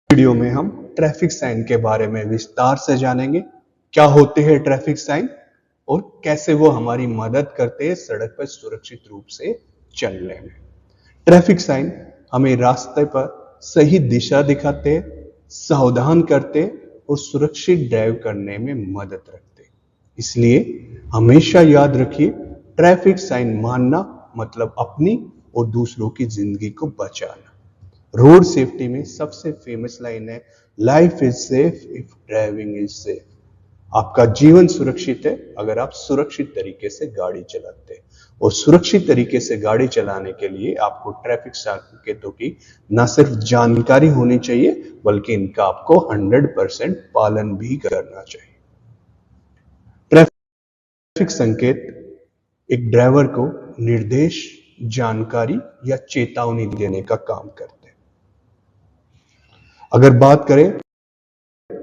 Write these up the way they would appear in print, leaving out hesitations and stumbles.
Video में हम traffic sign के बारे में विस्तार से जानेंगे। क्या होते हैं ट्रैफिक साइन और कैसे वो हमारी मदद करते हैं सड़क पर सुरक्षित रूप से चलने में। ट्रैफिक साइन हमें रास्ते पर सही दिशा दिखाते हैं, सावधान करते और सुरक्षित ड्राइव करने में मदद रखते हैं। इसलिए हमेशा याद रखिए, ट्रैफिक साइन मानना मतलब अपनी और दूसरों की जिंदगी को बचाना। रोड सेफ्टी में सबसे फेमस लाइन है, life is safe if driving is safe. आपका जीवन सुरक्षित है अगर आप सुरक्षित तरीके से गाड़ी चलाते हैं। और सुरक्षित तरीके से गाड़ी चलाने के लिए आपको ट्रैफिक संकेतों की न सिर्फ जानकारी होनी चाहिए बल्कि इनका आपको 100% पालन भी करना चाहिए। ट्रैफिक संकेत एक ड्राइवर को निर्देश, जानकारी या चेतावनी देने का काम करते हैं। अगर बात करें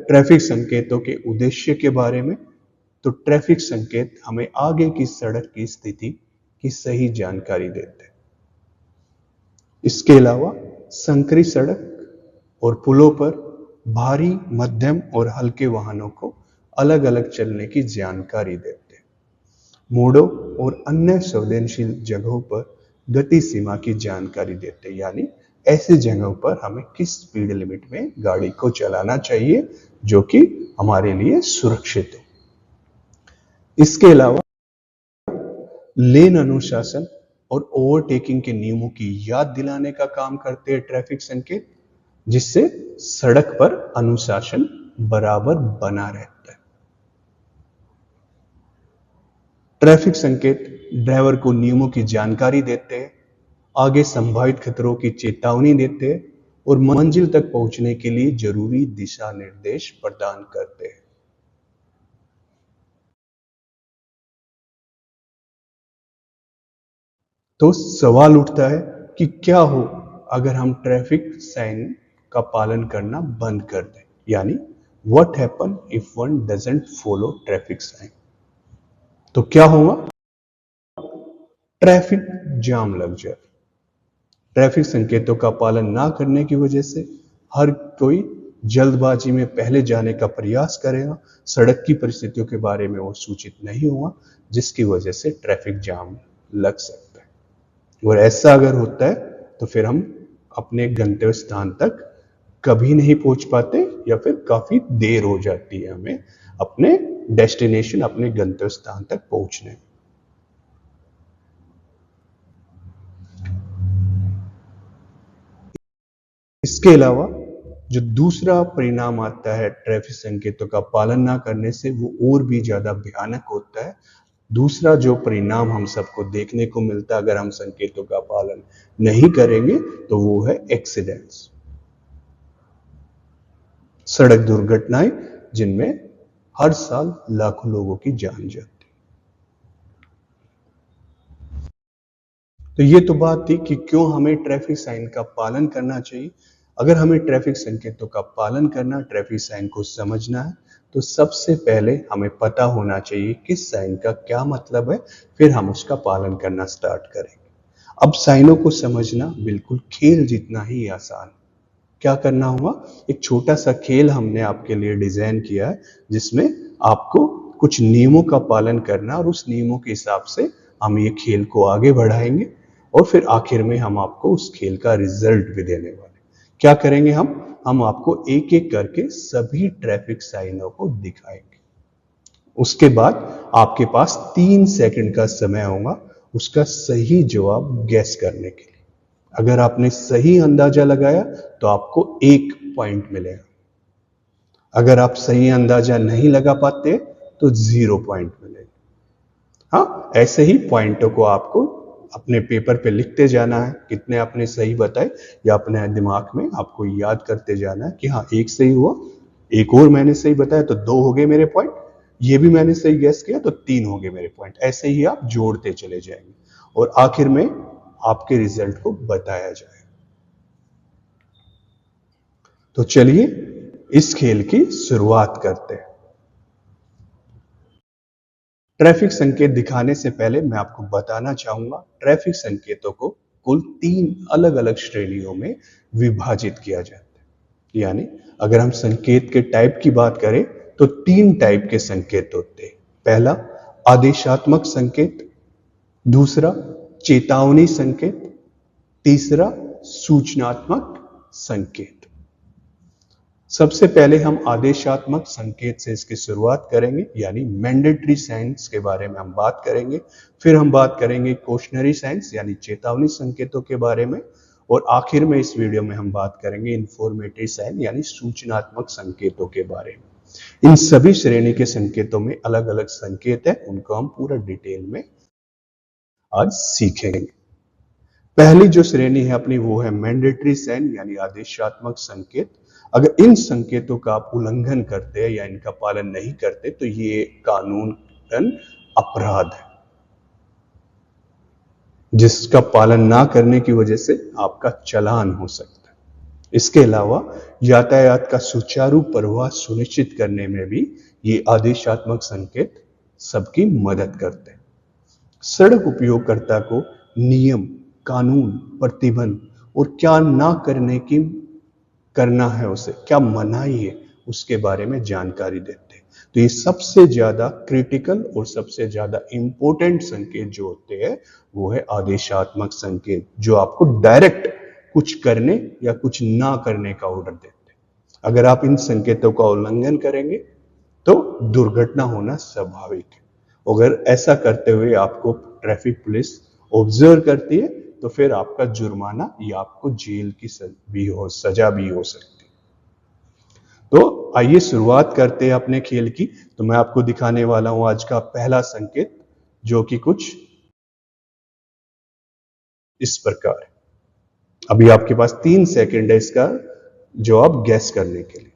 ट्रैफिक संकेतों के उद्देश्य के बारे में, तो ट्रैफिक संकेत हमें आगे की सड़क की स्थिति की सही जानकारी देते हैं। इसके अलावा संकरी सड़क और पुलों पर भारी, मध्यम और हल्के वाहनों को अलग अलग चलने की जानकारी देते हैं। मोड़ों और अन्य संवेदनशील जगहों पर गति सीमा की जानकारी देते हैं, यानी ऐसी जगहों पर हमें किस स्पीड लिमिट में गाड़ी को चलाना चाहिए जो कि हमारे लिए सुरक्षित हो। इसके अलावा लेन अनुशासन और ओवरटेकिंग के नियमों की याद दिलाने का काम करते हैं ट्रैफिक संकेत, जिससे सड़क पर अनुशासन बराबर बना रहता है। ट्रैफिक संकेत ड्राइवर को नियमों की जानकारी देते हैं, आगे संभावित खतरों की चेतावनी देते हैं और मंजिल तक पहुंचने के लिए जरूरी दिशा निर्देश प्रदान करते हैं। तो सवाल उठता है कि क्या हो अगर हम ट्रैफिक साइन का पालन करना बंद कर दें, यानी what happen if one doesn't follow traffic sign. तो क्या होगा? ट्रैफिक जाम लग जाए। ट्रैफिक संकेतों का पालन ना करने की वजह से हर कोई जल्दबाजी में पहले जाने का प्रयास करेगा, सड़क की परिस्थितियों के बारे में वो सूचित नहीं हुआ, जिसकी वजह से ट्रैफिक जाम लग सकता है। और ऐसा अगर होता है तो फिर हम अपने गंतव्य स्थान तक कभी नहीं पहुंच पाते या फिर काफी देर हो जाती है हमें अपने डेस्टिनेशन, अपने गंतव्य स्थान तक पहुंचने में। इसके अलावा जो दूसरा परिणाम आता है ट्रैफिक संकेतों का पालन ना करने से, वो और भी ज्यादा भयानक होता है। दूसरा जो परिणाम हम सबको देखने को मिलता है अगर हम संकेतों का पालन नहीं करेंगे, तो वो है एक्सीडेंट्स, सड़क दुर्घटनाएं, जिनमें हर साल लाखों लोगों की जान जाती है। तो ये तो बात थी कि क्यों हमें ट्रैफिक साइन का पालन करना चाहिए। अगर हमें ट्रैफिक संकेतों का पालन करना, ट्रैफिक साइन को समझना है, तो सबसे पहले हमें पता होना चाहिए कि साइन का क्या मतलब है, फिर हम उसका पालन करना स्टार्ट करेंगे। अब साइनों को समझना बिल्कुल खेल जितना ही आसान। क्या करना होगा? एक छोटा सा खेल हमने आपके लिए डिजाइन किया है, जिसमें आपको कुछ नियमों का पालन करना और उस नियमों के हिसाब से हम ये खेल को आगे बढ़ाएंगे और फिर आखिर में हम आपको उस खेल का रिजल्ट भी देने वाले। क्या करेंगे हम आपको एक एक करके सभी ट्रैफिक साइनों को दिखाएंगे। उसके बाद आपके पास 3 सेकंड का समय होगा उसका सही जवाब गैस करने के लिए। अगर आपने सही अंदाजा लगाया तो आपको 1 पॉइंट मिलेगा। अगर आप सही अंदाजा नहीं लगा पाते तो 0 पॉइंट मिलेगा। हाँ, ऐसे ही पॉइंटों को आपको अपने पेपर पे लिखते जाना है, कितने आपने सही बताए, या अपने दिमाग में आपको याद करते जाना है कि हाँ, 1 सही हुआ, एक और मैंने सही बताया तो 2 हो गए मेरे पॉइंट, ये भी मैंने सही गैस किया तो 3 हो गए मेरे पॉइंट। ऐसे ही आप जोड़ते चले जाएंगे और आखिर में आपके रिजल्ट को बताया जाए। तो चलिए इस खेल की शुरुआत करते हैं। ट्रैफिक संकेत दिखाने से पहले मैं आपको बताना चाहूंगा, ट्रैफिक संकेतों को कुल 3 अलग अलग श्रेणियों में विभाजित किया जाता है। यानी अगर हम संकेत के टाइप की बात करें तो 3 टाइप के संकेत होते हैं। पहला आदेशात्मक संकेत, दूसरा चेतावनी संकेत, तीसरा सूचनात्मक संकेत। सबसे पहले हम आदेशात्मक संकेत से इसकी शुरुआत करेंगे, यानी मैंडेटरी साइंस के बारे में हम बात करेंगे। फिर हम बात करेंगे क्वेश्चनरी साइंस यानी चेतावनी संकेतों के बारे में, और आखिर में इस वीडियो में हम बात करेंगे इंफॉर्मेटरी साइन यानी सूचनात्मक संकेतों के बारे में। इन सभी श्रेणी के संकेतों में अलग अलग संकेत है, उनको हम पूरा डिटेल में आज सीखेंगे। पहली जो श्रेणी है अपनी वो है मैंडेटरी साइन यानी आदेशात्मक संकेत। अगर इन संकेतों का आप उल्लंघन करते हैं या इनका पालन नहीं करते तो ये कानूनन अपराध है, जिसका पालन ना करने की वजह से आपका चालान हो सकता है। इसके अलावा यातायात का सुचारू प्रवाह सुनिश्चित करने में भी ये आदेशात्मक संकेत सबकी मदद करते हैं। सड़क उपयोगकर्ता को नियम, कानून, प्रतिबंध और क्या ना करने की करना है, उसे क्या मनाही है, उसके बारे में जानकारी देते हैं। तो ये सबसे ज्यादा क्रिटिकल और सबसे ज्यादा इंपॉर्टेंट संकेत जो होते हैं वो है आदेशात्मक संकेत, जो आपको डायरेक्ट कुछ करने या कुछ ना करने का ऑर्डर देते हैं। अगर आप इन संकेतों का उल्लंघन करेंगे तो दुर्घटना होना स्वाभाविक है। अगर ऐसा करते हुए आपको ट्रैफिक पुलिस ऑब्जर्व करती है तो फिर आपका जुर्माना या आपको जेल की सजा भी हो सकती है। तो आइए शुरुआत करते हैं अपने खेल की। तो मैं आपको दिखाने वाला हूं आज का पहला संकेत, जो कि कुछ इस प्रकार है। अभी आपके पास 3 सेकंड है इसका जवाब गैस करने के लिए,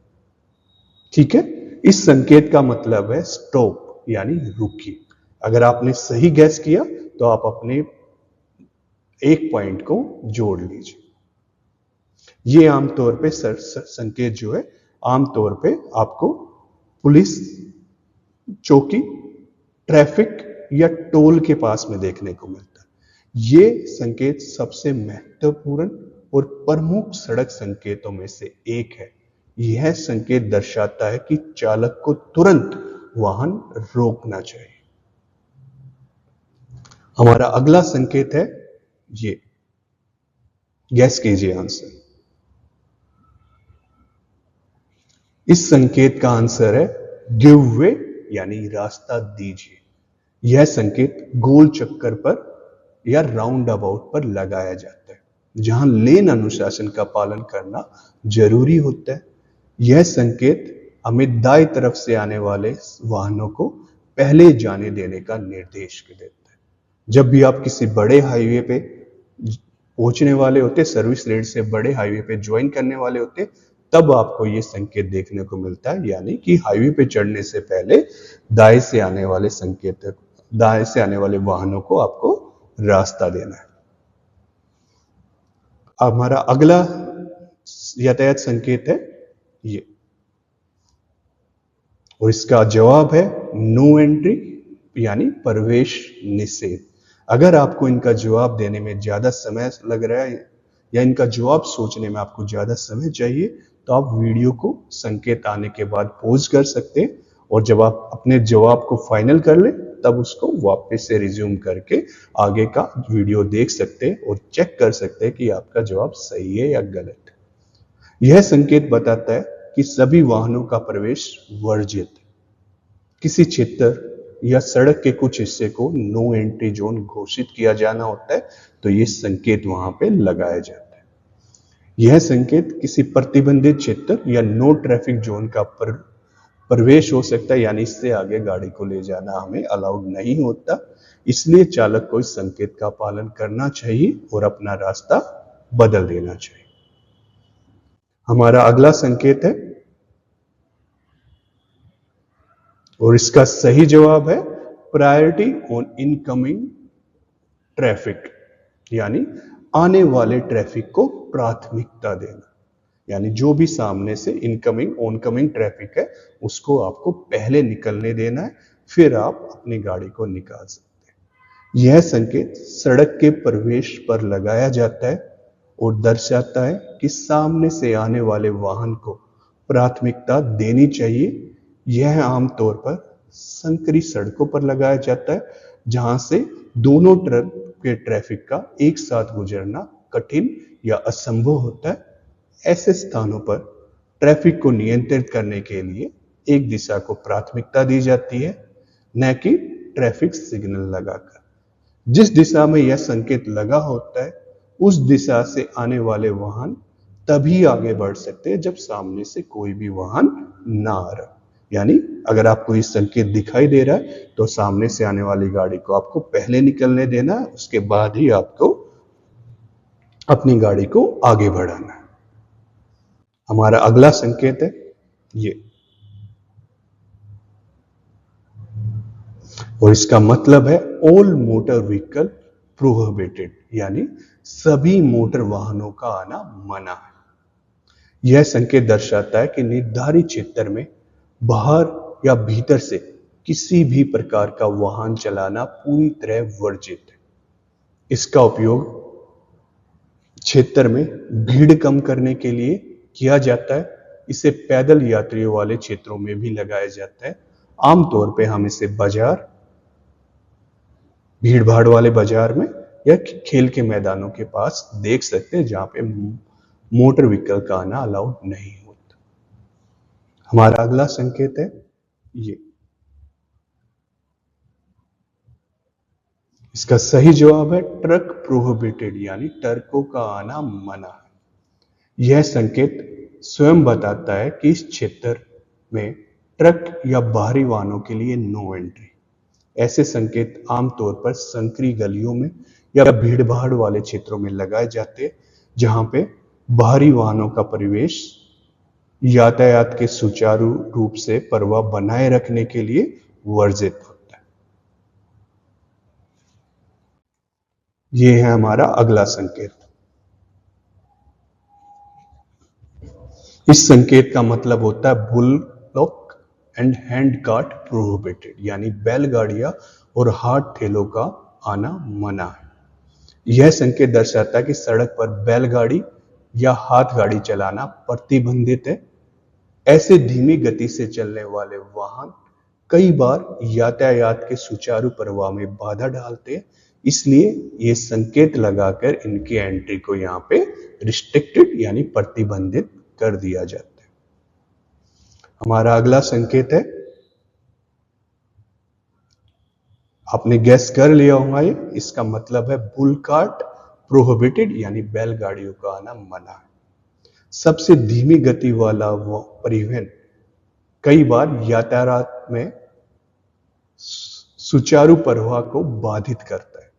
ठीक है। इस संकेत का मतलब है स्टॉप यानी रुकिए। अगर आपने सही गैस किया तो आप अपने 1 पॉइंट को जोड़ लीजिए। ये आमतौर पे संकेत जो है आमतौर पे आपको पुलिस चौकी, ट्रैफिक या टोल के पास में देखने को मिलता है। ये संकेत सबसे महत्वपूर्ण और प्रमुख सड़क संकेतों में से एक है। यह संकेत दर्शाता है कि चालक को तुरंत वाहन रोकना चाहिए। हमारा अगला संकेत है ये, गैस कीजिए आंसर। इस संकेत का आंसर है गिव वे यानी रास्ता दीजिए। यह संकेत गोल चक्कर पर या राउंड अबाउट पर लगाया जाता है, जहां लेन अनुशासन का पालन करना जरूरी होता है। यह संकेत हमें दाएं तरफ से आने वाले वाहनों को पहले जाने देने का निर्देश देता है। जब भी आप किसी बड़े हाईवे पे पहुंचने वाले होते, सर्विस रेट से बड़े हाईवे पे ज्वाइन करने वाले होते, तब आपको ये संकेत देखने को मिलता है, यानी कि हाईवे पे चढ़ने से पहले दाएं से आने वाले वाहनों को आपको रास्ता देना है। हमारा अगला यातायात संकेत है ये, और इसका जवाब है नो एंट्री यानी प्रवेश निषेध। अगर आपको इनका जवाब देने में ज्यादा समय लग रहा है या इनका जवाब सोचने में आपको ज्यादा समय चाहिए तो आप वीडियो को संकेत आने के बाद पॉज कर सकते हैं, और जब आप अपने जवाब को फाइनल कर ले तब उसको वापस से रिज्यूम करके आगे का वीडियो देख सकते हैं और चेक कर सकते हैं कि आपका जवाब सही है या गलत है। यह संकेत बताता है कि सभी वाहनों का प्रवेश वर्जित है। किसी क्षेत्र या सड़क के कुछ हिस्से को नो एंट्री जोन घोषित किया जाना होता है तो ये संकेत वहां पे लगाया जाता है। यह संकेत किसी प्रतिबंधित क्षेत्र या नो ट्रैफिक जोन का प्रवेश हो सकता है, यानी इससे आगे गाड़ी को ले जाना हमें अलाउड नहीं होता। इसलिए चालक को इस संकेत का पालन करना चाहिए और अपना रास्ता बदल देना चाहिए। हमारा अगला संकेत है, और इसका सही जवाब है प्रायोरिटी ऑन इनकमिंग ट्रैफिक, यानी आने वाले ट्रैफिक को प्राथमिकता देना। यानी जो भी सामने से इनकमिंग ऑनकमिंग ट्रैफिक है उसको आपको पहले निकलने देना है, फिर आप अपनी गाड़ी को निकाल सकते हैं। यह संकेत सड़क के प्रवेश पर लगाया जाता है और दर्शाता है कि सामने से आने वाले वाहन को प्राथमिकता देनी चाहिए। यह आमतौर पर संकरी सड़कों पर लगाया जाता है जहां से दोनों तरफ के ट्रैफिक का एक साथ गुजरना कठिन या असंभव होता है। ऐसे स्थानों पर ट्रैफिक को नियंत्रित करने के लिए एक दिशा को प्राथमिकता दी जाती है, न कि ट्रैफिक सिग्नल लगाकर। जिस दिशा में यह संकेत लगा होता है उस दिशा से आने वाले वाहन तभी आगे बढ़ सकते हैं जब सामने से कोई भी वाहन ना आ रहा। यानी अगर आपको ये संकेत दिखाई दे रहा है तो सामने से आने वाली गाड़ी को आपको पहले निकलने देना है, उसके बाद ही आपको अपनी गाड़ी को आगे बढ़ाना है। हमारा अगला संकेत है ये, और इसका मतलब है ऑल मोटर व्हीकल प्रोहिबिटेड, यानी सभी मोटर वाहनों का आना मना है। यह संकेत दर्शाता है कि निर्धारित क्षेत्र में बाहर या भीतर से किसी भी प्रकार का वाहन चलाना पूरी तरह वर्जित है। इसका उपयोग क्षेत्र में भीड़ कम करने के लिए किया जाता है। इसे पैदल यात्रियों वाले क्षेत्रों में भी लगाया जाता है। आमतौर पे हम इसे बाजार, भीड़ भाड़ वाले बाजार में या खेल के मैदानों के पास देख सकते हैं जहां पे मोटर व्हीकल का आना अलाउड नहीं होता। हमारा अगला संकेत है ये, इसका सही जवाब है ट्रक प्रोहिबिटेड, यानी ट्रकों का आना मना है। यह संकेत स्वयं बताता है कि इस क्षेत्र में ट्रक या बाहरी वाहनों के लिए नो एंट्री। ऐसे संकेत आमतौर पर संकरी गलियों में या भीड़ भाड़ वाले क्षेत्रों में लगाए जाते हैं जहां पे बाहरी वाहनों का प्रवेश यातायात के सुचारू रूप से प्रवाह बनाए रखने के लिए वर्जित होता है। ये है हमारा अगला संकेत। इस संकेत का मतलब होता है bulldog and hand cart prohibited, यानी बैलगाड़ियां और हाथ ठेलों का आना मना है। यह संकेत दर्शाता है कि सड़क पर बैलगाड़ी या हाथ गाड़ी चलाना प्रतिबंधित है। ऐसे धीमी गति से चलने वाले वाहन कई बार यातायात के सुचारू प्रवाह में बाधा डालते हैं, इसलिए ये संकेत लगाकर इनकी एंट्री को यहाँ पे रिस्ट्रिक्टेड यानी प्रतिबंधित कर दिया जाता है। हमारा अगला संकेत है, आपने गैस कर लिया होगा ये, इसका मतलब है बुल कार्ट प्रोहिबिटेड, यानी बैलगाड़ियों का आना मना है। सबसे धीमी गति वाला परिवहन कई बार यातायात में सुचारू प्रवाह को बाधित करता है,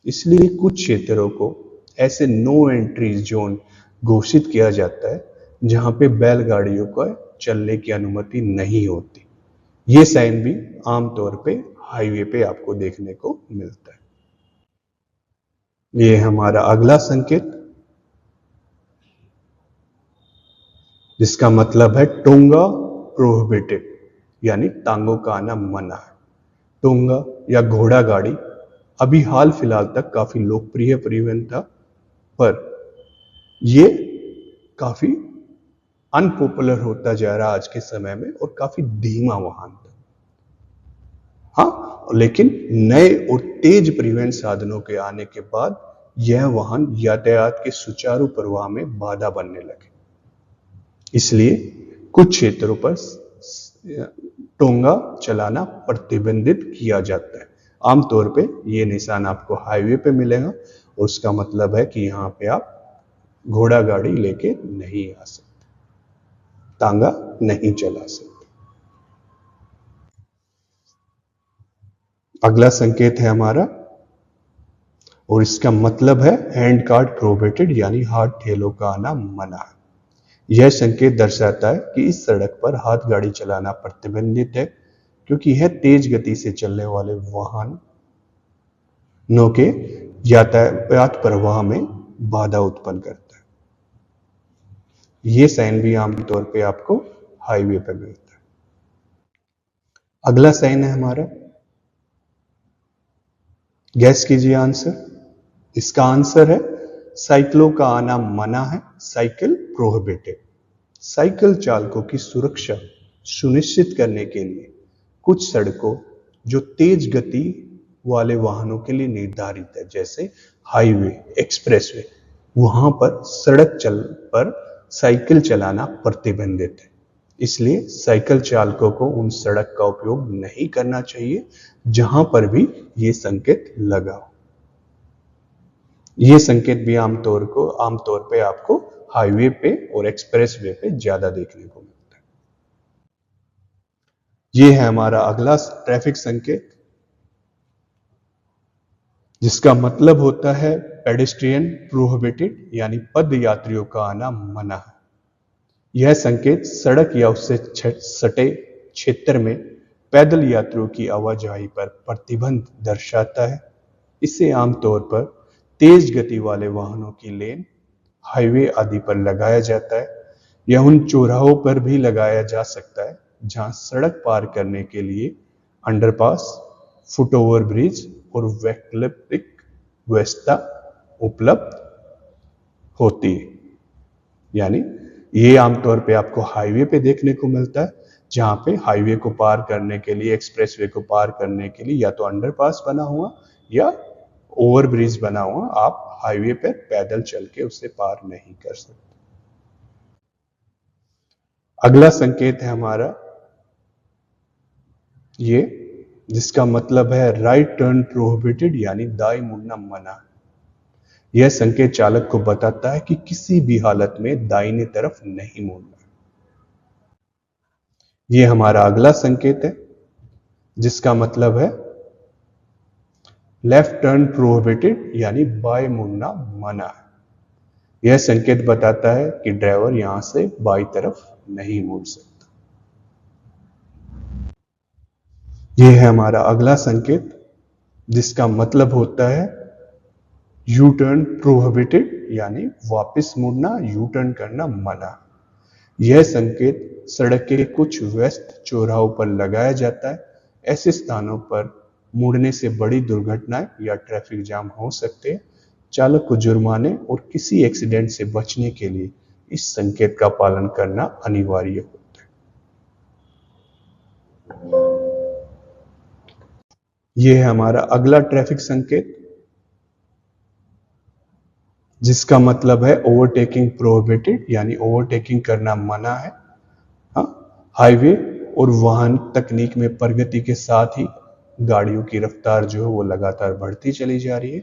इसलिए कुछ क्षेत्रों को ऐसे नो एंट्री जोन घोषित किया जाता है जहां पे बैलगाड़ियों को चलने की अनुमति नहीं होती। ये साइन भी आमतौर पे हाईवे पे आपको देखने को मिलता है। ये हमारा अगला संकेत, जिसका मतलब है टोंगा प्रोहिबिटेड, यानी टांगों का आना मना है। टोंगा या घोड़ा गाड़ी अभी हाल फिलहाल तक काफी लोकप्रिय परिवहन था, पर ये काफी अनपॉपुलर होता जा रहा आज के समय में और काफी धीमा वाहन था। हाँ, लेकिन नए और तेज परिवहन साधनों के आने के बाद यह वाहन यातायात के सुचारू प्रवाह में बाधा बनने लगे, इसलिए कुछ क्षेत्रों पर टोंगा चलाना प्रतिबंधित किया जाता है। आमतौर पे ये निशान आपको हाईवे पे मिलेगा और उसका मतलब है कि यहाँ पे आप घोड़ा गाड़ी लेके नहीं आ सकते, टांगा नहीं चला सकते। अगला संकेत है हमारा, और इसका मतलब है हैंड कार्ट प्रोहिबिटेड, यानी हाथ ठेलों का आना मना है। यह संकेत दर्शाता है कि इस सड़क पर हाथ गाड़ी चलाना प्रतिबंधित है क्योंकि यह तेज गति से चलने वाले वाहनों के यातायात प्रवाह में बाधा उत्पन्न करता है। यह साइन भी आमतौर पे आपको हाईवे पर मिलता है। अगला साइन है हमारा, गैस कीजिए आंसर। इसका आंसर है साइकिलों का आना मना है, साइकिल प्रोहिबिटेड। साइकिल चालकों की सुरक्षा सुनिश्चित करने के लिए कुछ सड़कों जो तेज गति वाले वाहनों के लिए निर्धारित है, जैसे हाईवे, एक्सप्रेसवे, वहां पर पर साइकिल चलाना प्रतिबंधित है। इसलिए साइकिल चालकों को उन सड़क का उपयोग नहीं करना चाहिए जहां पर भी ये संकेत लगा हो। ये संकेत भी आमतौर पे आपको हाईवे पे और एक्सप्रेसवे पे ज्यादा देखने को मिलता है। ये है हमारा अगला ट्रैफिक संकेत, जिसका मतलब होता है पेडेस्ट्रियन प्रोहिबिटेड, यानी पद यात्रियों का आना मना है। यह संकेत सड़क या उससे सटे क्षेत्र में पैदल यात्रियों की आवाजाही पर प्रतिबंध दर्शाता है। इसे आमतौर पर तेज गति वाले वाहनों की लेन, हाईवे आदि पर लगाया जाता है, या उन चौराहों पर भी लगाया जा सकता है जहां सड़क पार करने के लिए अंडरपास, फुटओवर ब्रिज और वैकल्पिक व्यवस्था उपलब्ध होती है। यानी ये आमतौर पे आपको हाईवे पे देखने को मिलता है, जहां पे हाईवे को पार करने के लिए, एक्सप्रेसवे को पार करने के लिए या तो अंडरपास बना हुआ या ओवर ब्रिज बना हुआ, आप हाईवे पर पैदल चल के उसे पार नहीं कर सकते। अगला संकेत है हमारा ये, जिसका मतलब है राइट टर्न प्रोहिबिटेड, यानी दाएं मुड़ना मना। यह संकेत चालक को बताता है कि किसी भी हालत में दाहिने तरफ नहीं मुड़ना। यह हमारा अगला संकेत है, जिसका मतलब है लेफ्ट टर्न प्रोहिबिटेड, यानी बाएं मुड़ना मना है। यह संकेत बताता है कि ड्राइवर यहां से बाईं तरफ नहीं मुड़ सकता। यह है हमारा अगला संकेत, जिसका मतलब होता है यू टर्न प्रोहिबिटेड, यानी वापस मुड़ना, यू टर्न करना मना। यह संकेत सड़क के कुछ व्यस्त चौराहों पर लगाया जाता है। ऐसे स्थानों पर मुड़ने से बड़ी दुर्घटनाएं या ट्रैफिक जाम हो सकते हैं। चालक को जुर्माने और किसी एक्सीडेंट से बचने के लिए इस संकेत का पालन करना अनिवार्य होता है। यह है हमारा अगला ट्रैफिक संकेत, जिसका मतलब है ओवरटेकिंग प्रोहिबिटेड, यानी ओवरटेकिंग करना मना है। हाईवे और वाहन तकनीक में प्रगति के साथ ही गाड़ियों की रफ्तार जो है वो लगातार बढ़ती चली जा रही है।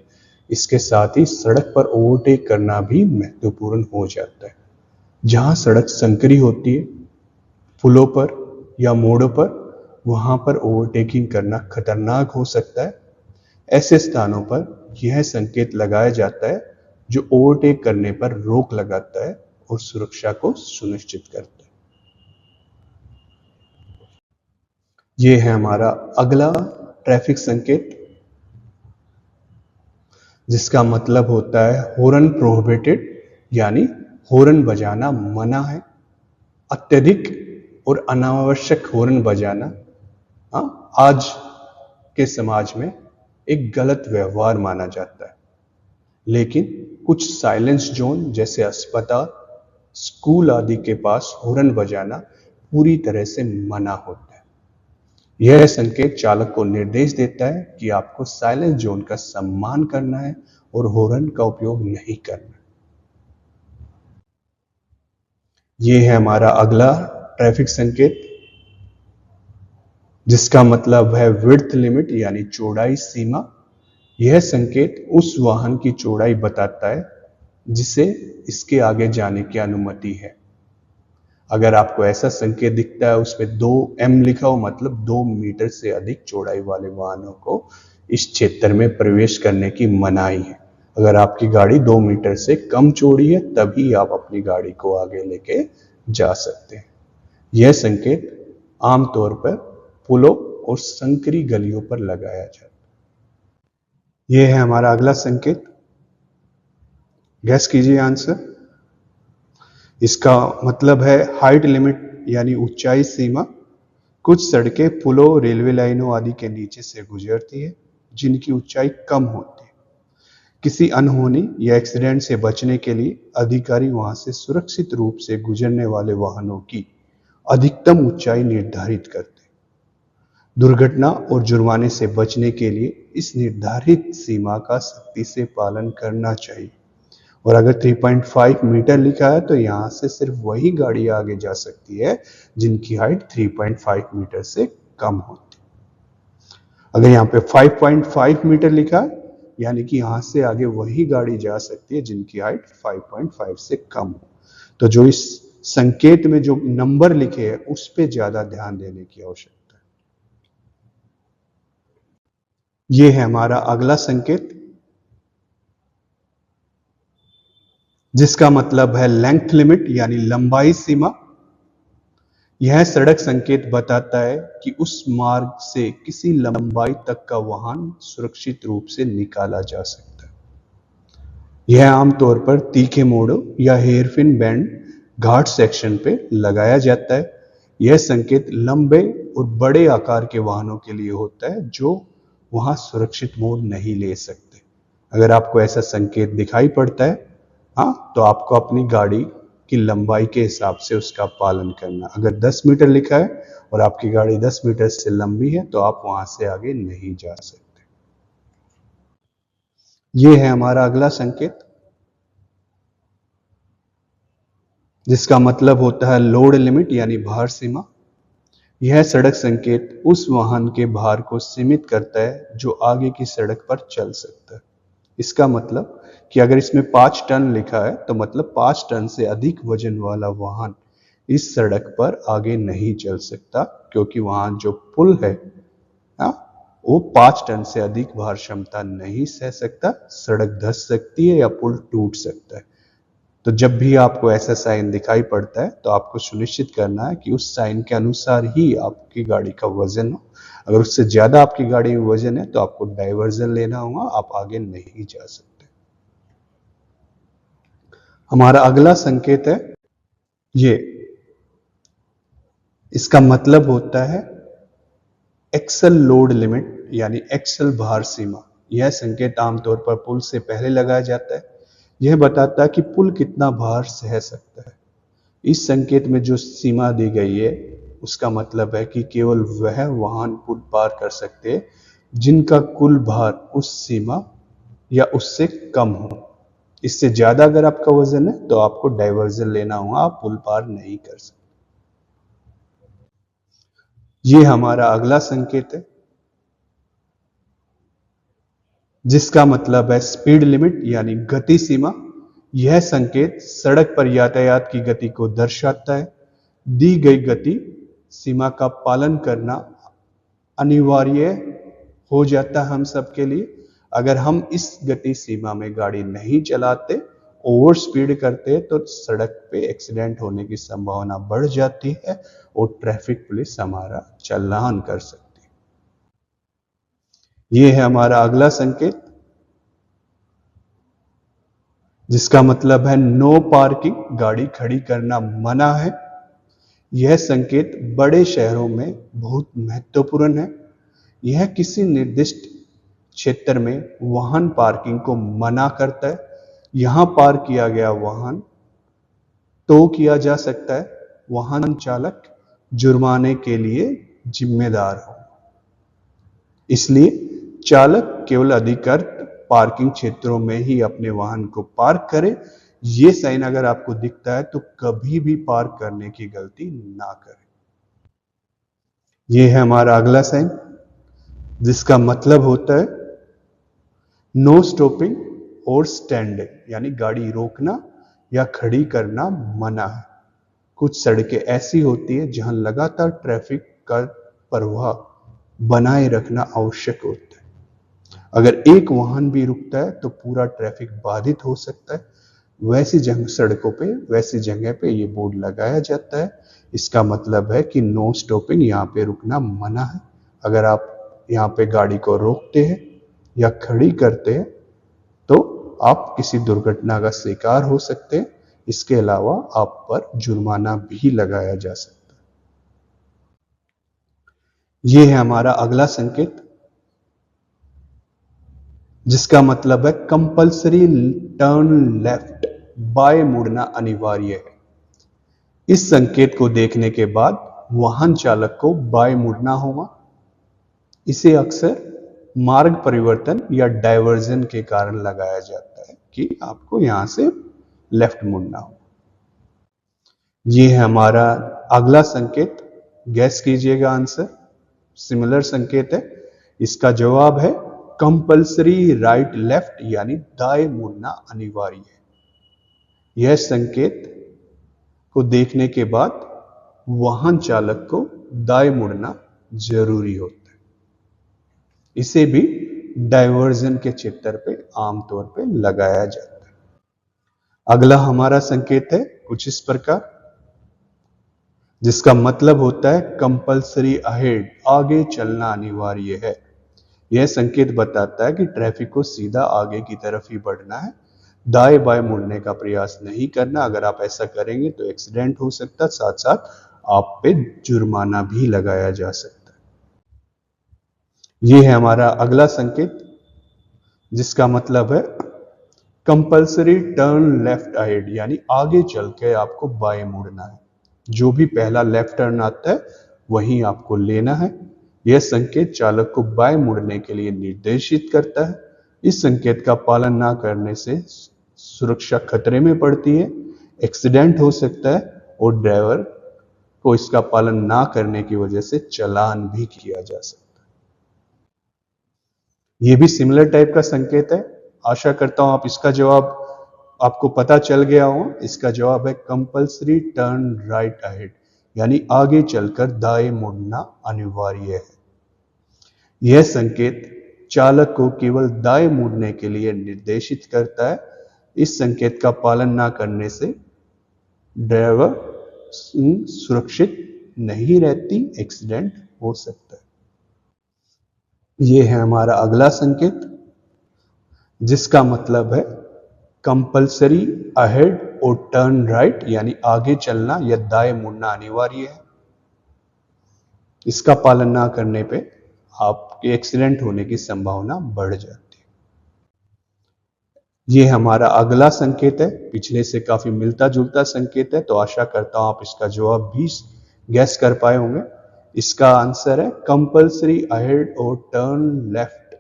इसके साथ ही सड़क पर ओवरटेक करना भी महत्वपूर्ण हो जाता है। जहां सड़क संकरी होती है, पुलों पर या मोड़ों पर, वहां पर ओवरटेकिंग करना खतरनाक हो सकता है। ऐसे स्थानों पर यह संकेत लगाया जाता है जो ओवरटेक करने पर रोक लगाता है और सुरक्षा को सुनिश्चित करता है। यह है हमारा अगला ट्रैफिक संकेत, जिसका मतलब होता है हॉर्न प्रोहिबिटेड, यानी हॉर्न बजाना मना है। अत्यधिक और अनावश्यक हॉर्न बजाना आज के समाज में एक गलत व्यवहार माना जाता है, लेकिन कुछ साइलेंस जोन जैसे अस्पताल, स्कूल आदि के पास हॉर्न बजाना पूरी तरह से मना होता है। यह संकेत चालक को निर्देश देता है कि आपको साइलेंस जोन का सम्मान करना है और हॉर्न का उपयोग नहीं करना। यह है हमारा अगला ट्रैफिक संकेत, जिसका मतलब है विड्थ लिमिट, यानी चौड़ाई सीमा। यह संकेत उस वाहन की चौड़ाई बताता है जिसे इसके आगे जाने की अनुमति है। अगर आपको ऐसा संकेत दिखता है उसमें 2M लिखा हो, मतलब 2 मीटर से अधिक चौड़ाई वाले वाहनों को इस क्षेत्र में प्रवेश करने की मनाही है। अगर आपकी गाड़ी 2 मीटर से कम चौड़ी है तभी आप अपनी गाड़ी को आगे लेके जा सकते हैं। यह संकेत आमतौर पर पुलों और संकरी गलियों पर लगाया जाता है। यह है हमारा अगला संकेत, गैस कीजिए आंसर। इसका मतलब है हाइट लिमिट, यानी ऊंचाई सीमा। कुछ सड़कें पुलों, रेलवे लाइनों आदि के नीचे से गुजरती है जिनकी ऊंचाई कम होती है। किसी अनहोनी या एक्सीडेंट से बचने के लिए अधिकारी वहां से सुरक्षित रूप से गुजरने वाले वाहनों की अधिकतम ऊंचाई निर्धारित करते हैं। दुर्घटना और जुर्माने से बचने के लिए इस निर्धारित सीमा का सख्ती से पालन करना चाहिए। और अगर 3.5 मीटर लिखा है तो यहां से सिर्फ वही गाड़ी आगे जा सकती है जिनकी हाइट 3.5 मीटर से कम होती है। अगर यहाँ पे 5.5 मीटर लिखा है यानी कि यहां से आगे वही गाड़ी जा सकती है जिनकी हाइट 5.5 से कम हो। तो जो इस संकेत में जो नंबर लिखे हैं उस पे ज्यादा ध्यान देने की आवश्यकता है। ये है हमारा अगला संकेत जिसका मतलब है लेंथ लिमिट यानी लंबाई सीमा। यह सड़क संकेत बताता है कि उस मार्ग से किसी लंबाई तक का वाहन सुरक्षित रूप से निकाला जा सकता है। यह आमतौर पर तीखे मोड़ों या हेयरपिन बैंड घाट सेक्शन पे लगाया जाता है। यह संकेत लंबे और बड़े आकार के वाहनों के लिए होता है जो वहां सुरक्षित मोड़ नहीं ले सकते। अगर आपको ऐसा संकेत दिखाई पड़ता है तो आपको अपनी गाड़ी की लंबाई के हिसाब से उसका पालन करना। अगर 10 मीटर लिखा है और आपकी गाड़ी 10 मीटर से लंबी है तो आप वहां से आगे नहीं जा सकते। ये है हमारा अगला संकेत जिसका मतलब होता है लोड लिमिट यानी भार सीमा। यह सड़क संकेत उस वाहन के भार को सीमित करता है जो आगे की सड़क पर चल सकता है। इसका मतलब कि अगर इसमें 5 टन लिखा है तो मतलब 5 टन से अधिक वजन वाला वाहन इस सड़क पर आगे नहीं चल सकता क्योंकि वहां जो पुल है वो 5 टन से अधिक भार क्षमता नहीं सह सकता। सड़क धंस सकती है या पुल टूट सकता है। तो जब भी आपको ऐसा साइन दिखाई पड़ता है तो आपको सुनिश्चित करना है कि उस साइन के अनुसार ही आपकी गाड़ी का वजन हो। अगर उससे ज्यादा आपकी गाड़ी में वजन है तो आपको डाइवर्जन लेना होगा, आप आगे नहीं जा सकते। हमारा अगला संकेत है ये, इसका मतलब होता है एक्सल लोड लिमिट यानी एक्सल भार सीमा। यह संकेत आमतौर पर पुल से पहले लगाया जाता है। यह बताता है कि पुल कितना भार सह सकता है। इस संकेत में जो सीमा दी गई है उसका मतलब है कि केवल वह वाहन पुल पार कर सकते हैं जिनका कुल भार उस सीमा या उससे कम हो। इससे ज्यादा अगर आपका वजन है तो आपको डाइवर्जन लेना होगा, आप पुल पार नहीं कर सकते। ये हमारा अगला संकेत है जिसका मतलब है स्पीड लिमिट यानी गति सीमा। यह संकेत सड़क पर यातायात की गति को दर्शाता है। दी गई गति सीमा का पालन करना अनिवार्य हो जाता है हम सबके लिए। अगर हम इस गति सीमा में गाड़ी नहीं चलाते, ओवर स्पीड करते हैं तो सड़क पे एक्सीडेंट होने की संभावना बढ़ जाती है और ट्रैफिक पुलिस हमारा चालान कर सकती है। ये है हमारा अगला संकेत जिसका मतलब है नो पार्किंग, गाड़ी खड़ी करना मना है। यह संकेत बड़े शहरों में बहुत महत्वपूर्ण है। यह किसी निर्दिष्ट क्षेत्र में वाहन पार्किंग को मना करता है। यहां पार्क किया गया वाहन टो किया जा सकता है। वाहन चालक जुर्माने के लिए जिम्मेदार हो। इसलिए चालक केवल अधिकृत पार्किंग क्षेत्रों में ही अपने वाहन को पार्क करे। ये साइन अगर आपको दिखता है तो कभी भी पार्क करने की गलती ना करें। ये है हमारा अगला साइन जिसका मतलब होता है नो स्टॉपिंग और स्टैंडिंग यानी गाड़ी रोकना या खड़ी करना मना है। कुछ सड़कें ऐसी होती है जहां लगातार ट्रैफिक का प्रवाह बनाए रखना आवश्यक होता है। अगर एक वाहन भी रुकता है तो पूरा ट्रैफिक बाधित हो सकता है। वैसी सड़कों पे वैसी जगह पे ये बोर्ड लगाया जाता है। इसका मतलब है कि नो स्टॉपिंग, यहाँ पे रुकना मना है। अगर आप यहाँ पे गाड़ी को रोकते हैं या खड़ी करते हैं तो आप किसी दुर्घटना का शिकार हो सकते हैं। इसके अलावा आप पर जुर्माना भी लगाया जा सकता है। ये है हमारा अगला संकेत जिसका मतलब है कंपल्सरी टर्न लेफ्ट, बाएं मुड़ना अनिवार्य है। इस संकेत को देखने के बाद वाहन चालक को बाएं मुड़ना होगा। इसे अक्सर मार्ग परिवर्तन या डायवर्जन के कारण लगाया जाता है कि आपको यहां से लेफ्ट मुड़ना हो। ये है हमारा अगला संकेत, गैस कीजिएगा आंसर। सिमिलर संकेत है। इसका जवाब है कंपल्सरी राइट लेफ्ट, यानी दाएं मुड़ना अनिवार्य है। यह संकेत को देखने के बाद वाहन चालक को दाएं मुड़ना जरूरी होता है। इसे भी डायवर्जन के चित्र पे आमतौर पे लगाया जाता है। अगला हमारा संकेत है कुछ इस प्रकार, जिसका मतलब होता है कंपल्सरी अहेड, आगे चलना अनिवार्य है। यह संकेत बताता है कि ट्रैफिक को सीधा आगे की तरफ ही बढ़ना है, दाएं बाएं मुड़ने का प्रयास नहीं करना। अगर आप ऐसा करेंगे तो एक्सीडेंट हो सकता है, साथ साथ आप पे जुर्माना भी लगाया जा सकता है। यह है हमारा अगला संकेत, जिसका मतलब है कंपल्सरी टर्न लेफ्ट अहेड, यानी आगे चल के आपको बाएं मुड़ना है। जो भी पहला लेफ्ट टर्न आता है वही आपको लेना है। यह संकेत चालक को बाएं मुड़ने के लिए निर्देशित करता है। इस संकेत का पालन ना करने से सुरक्षा खतरे में पड़ती है, एक्सीडेंट हो सकता है और ड्राइवर को इसका पालन ना करने की वजह से चालान भी किया जा सकता है। यह भी सिमिलर टाइप का संकेत है। आशा करता हूं आप इसका जवाब आपको पता चल गया हो। इसका जवाब है कंपल्सरी टर्न राइट अहेड, यानी आगे चलकर दाएं मुड़ना अनिवार्य है। यह संकेत चालक को केवल दाएं मुड़ने के लिए निर्देशित करता है। इस संकेत का पालन ना करने से ड्राइवर सुरक्षित नहीं रहती, एक्सीडेंट हो सकता है। यह है हमारा अगला संकेत, जिसका मतलब है कंपल्सरी अहेड और टर्न राइट, यानी आगे चलना या दाएं मुड़ना अनिवार्य है। इसका पालन ना करने पे आपके एक्सीडेंट होने की संभावना बढ़ जाती है। ये हमारा अगला संकेत है, पिछले से काफी मिलता जुलता संकेत है, तो आशा करता हूं आप इसका जवाब भी गैस कर पाए होंगे। इसका आंसर है कंपल्सरी अहेड और टर्न लेफ्ट,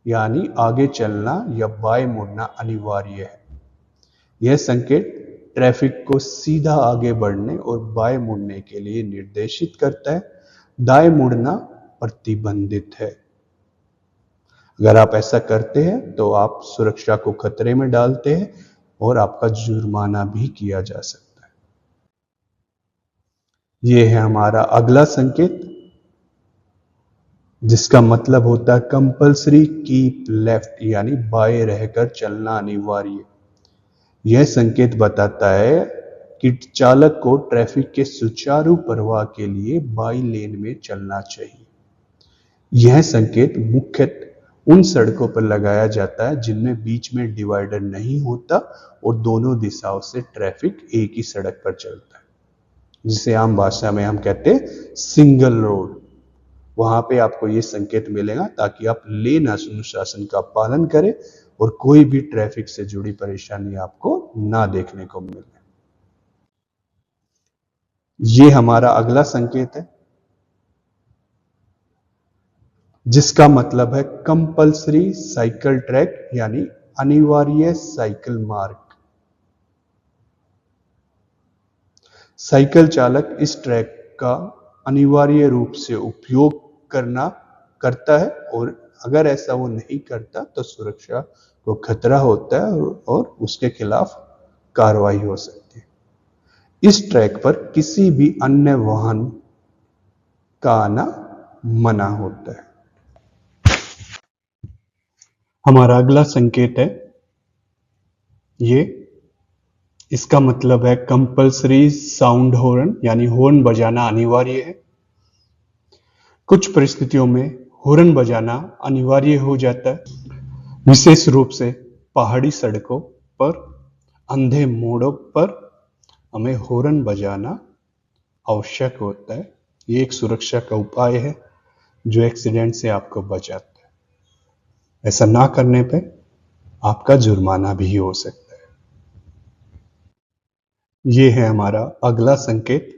यानी आगे चलना या बाएं मुड़ना अनिवार्य है। यह संकेत ट्रैफिक को सीधा आगे बढ़ने और बाएं मुड़ने के लिए निर्देशित करता है। दाएं मुड़ना प्रतिबंधित है। अगर आप ऐसा करते हैं तो आप सुरक्षा को खतरे में डालते हैं और आपका जुर्माना भी किया जा सकता है। यह है हमारा अगला संकेत, जिसका मतलब होता है कंपल्सरी कीप लेफ्ट, यानी बाएं रहकर चलना अनिवार्य। यह संकेत बताता है कि चालक को ट्रैफिक के सुचारू प्रवाह के लिए बाई लेन में चलना चाहिए। यह संकेत मुख्यतः उन सड़कों पर लगाया जाता है जिनमें बीच में डिवाइडर नहीं होता और दोनों दिशाओं से ट्रैफिक एक ही सड़क पर चलता है, जिसे आम भाषा में हम कहते हैं सिंगल रोड। वहां पे आपको ये संकेत मिलेगा ताकि आप लेन अनुशासन का पालन करें और कोई भी ट्रैफिक से जुड़ी परेशानी आपको ना देखने को मिले। ये हमारा अगला संकेत है, जिसका मतलब है कंपल्सरी साइकिल ट्रैक, यानी अनिवार्य साइकिल मार्ग। साइकिल चालक इस ट्रैक का अनिवार्य रूप से उपयोग करता है और अगर ऐसा वो नहीं करता तो सुरक्षा को खतरा होता है और उसके खिलाफ कार्रवाई हो सकती है। इस ट्रैक पर किसी भी अन्य वाहन का आना मना होता है। हमारा अगला संकेत है ये, इसका मतलब है कंपल्सरी साउंड हॉर्न, यानी हॉर्न बजाना अनिवार्य है। कुछ परिस्थितियों में हॉर्न बजाना अनिवार्य हो जाता है, विशेष रूप से पहाड़ी सड़कों पर, अंधे मोड़ों पर हमें हॉर्न बजाना आवश्यक होता है। ये एक सुरक्षा का उपाय है जो एक्सीडेंट से आपको बचाता है। ऐसा ना करने पे आपका जुर्माना भी हो सकता है। ये है हमारा अगला संकेत,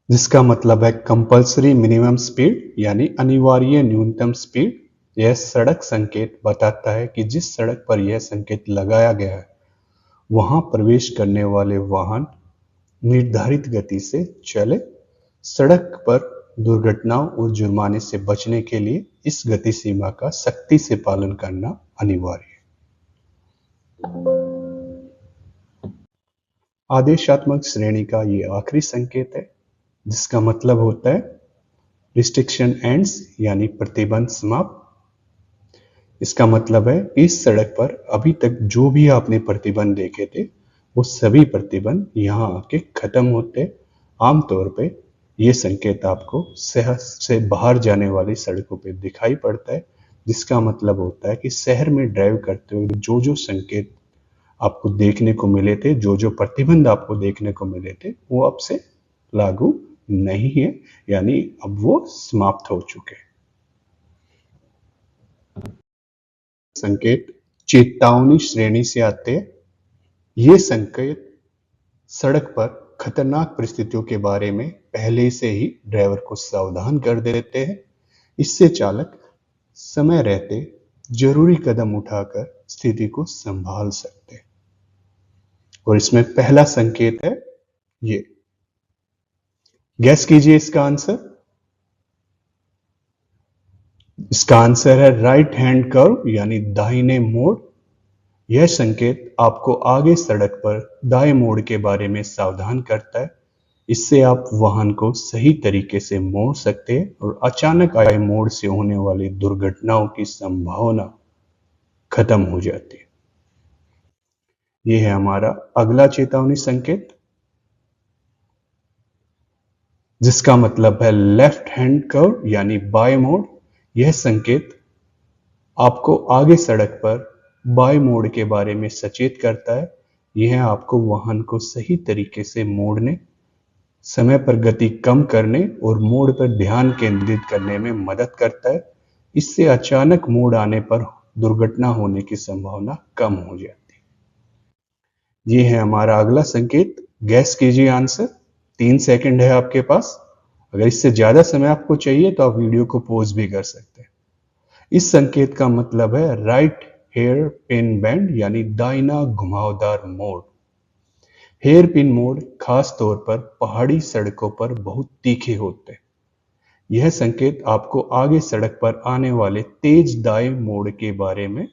जिसका मतलब है कंपल्सरी मिनिमम स्पीड यानी अनिवार्य न्यूनतम स्पीड। यह सड़क संकेत बताता है कि जिस सड़क पर यह संकेत लगाया गया है वहां प्रवेश करने वाले वाहन निर्धारित गति से चले। सड़क पर दुर्घटनाओं और जुर्माने से बचने के लिए इस गति सीमा का सख्ती से पालन करना अनिवार्य है। आदेशात्मक श्रेणी का ये आखिरी संकेत है, जिसका मतलब होता है रिस्ट्रिक्शन एंड्स यानी प्रतिबंध समाप्त। इसका मतलब है इस सड़क पर अभी तक जो भी आपने प्रतिबंध देखे थे वो सभी प्रतिबंध यहाँ आके खत्म होते। आमतौर पे ये संकेत आपको शहर से बाहर जाने वाली सड़कों पे दिखाई पड़ता है, जिसका मतलब होता है कि शहर में ड्राइव करते हुए जो जो संकेत आपको देखने को मिले थे, जो जो प्रतिबंध आपको देखने को मिले थे, वो अब से लागू नहीं है, यानी अब वो समाप्त हो चुके हैं। संकेत चेतावनी श्रेणी से आते हैं। ये संकेत सड़क पर खतरनाक परिस्थितियों के बारे में पहले से ही ड्राइवर को सावधान कर देते हैं। इससे चालक समय रहते जरूरी कदम उठाकर स्थिति को संभाल सकते हैं। और इसमें पहला संकेत है ये, गैस कीजिए इसका आंसर। इसका आंसर है राइट हैंड कर्व यानी दाहिने मोड़। यह संकेत आपको आगे सड़क पर दाएं मोड़ के बारे में सावधान करता है। इससे आप वाहन को सही तरीके से मोड़ सकते हैं और अचानक आए मोड़ से होने वाली दुर्घटनाओं की संभावना खत्म हो जाती है। यह है हमारा अगला चेतावनी संकेत, जिसका मतलब है लेफ्ट हैंड कर्व यानी बाएं मोड़। यह संकेत आपको आगे सड़क पर बाएं मोड़ के बारे में सचेत करता है। यह आपको वाहन को सही तरीके से मोड़ने, समय पर गति कम करने और मोड़ पर ध्यान केंद्रित करने में मदद करता है। इससे अचानक मोड़ आने पर दुर्घटना होने की संभावना कम हो जाती है। यह है हमारा अगला संकेत, गैस कीजिए आंसर। 3 सेकंड है आपके पास। अगर इससे ज्यादा समय आपको चाहिए तो आप वीडियो को पॉज भी कर सकते हैं। इस संकेत का मतलब है राइट हेयर पिन बेंड यानी दाहिना घुमावदार मोड़। हेयर पिन मोड़ खास तौर पर पहाड़ी सड़कों पर बहुत तीखे होते हैं। यह संकेत आपको आगे सड़क पर आने वाले तेज दाएं मोड़ के बारे में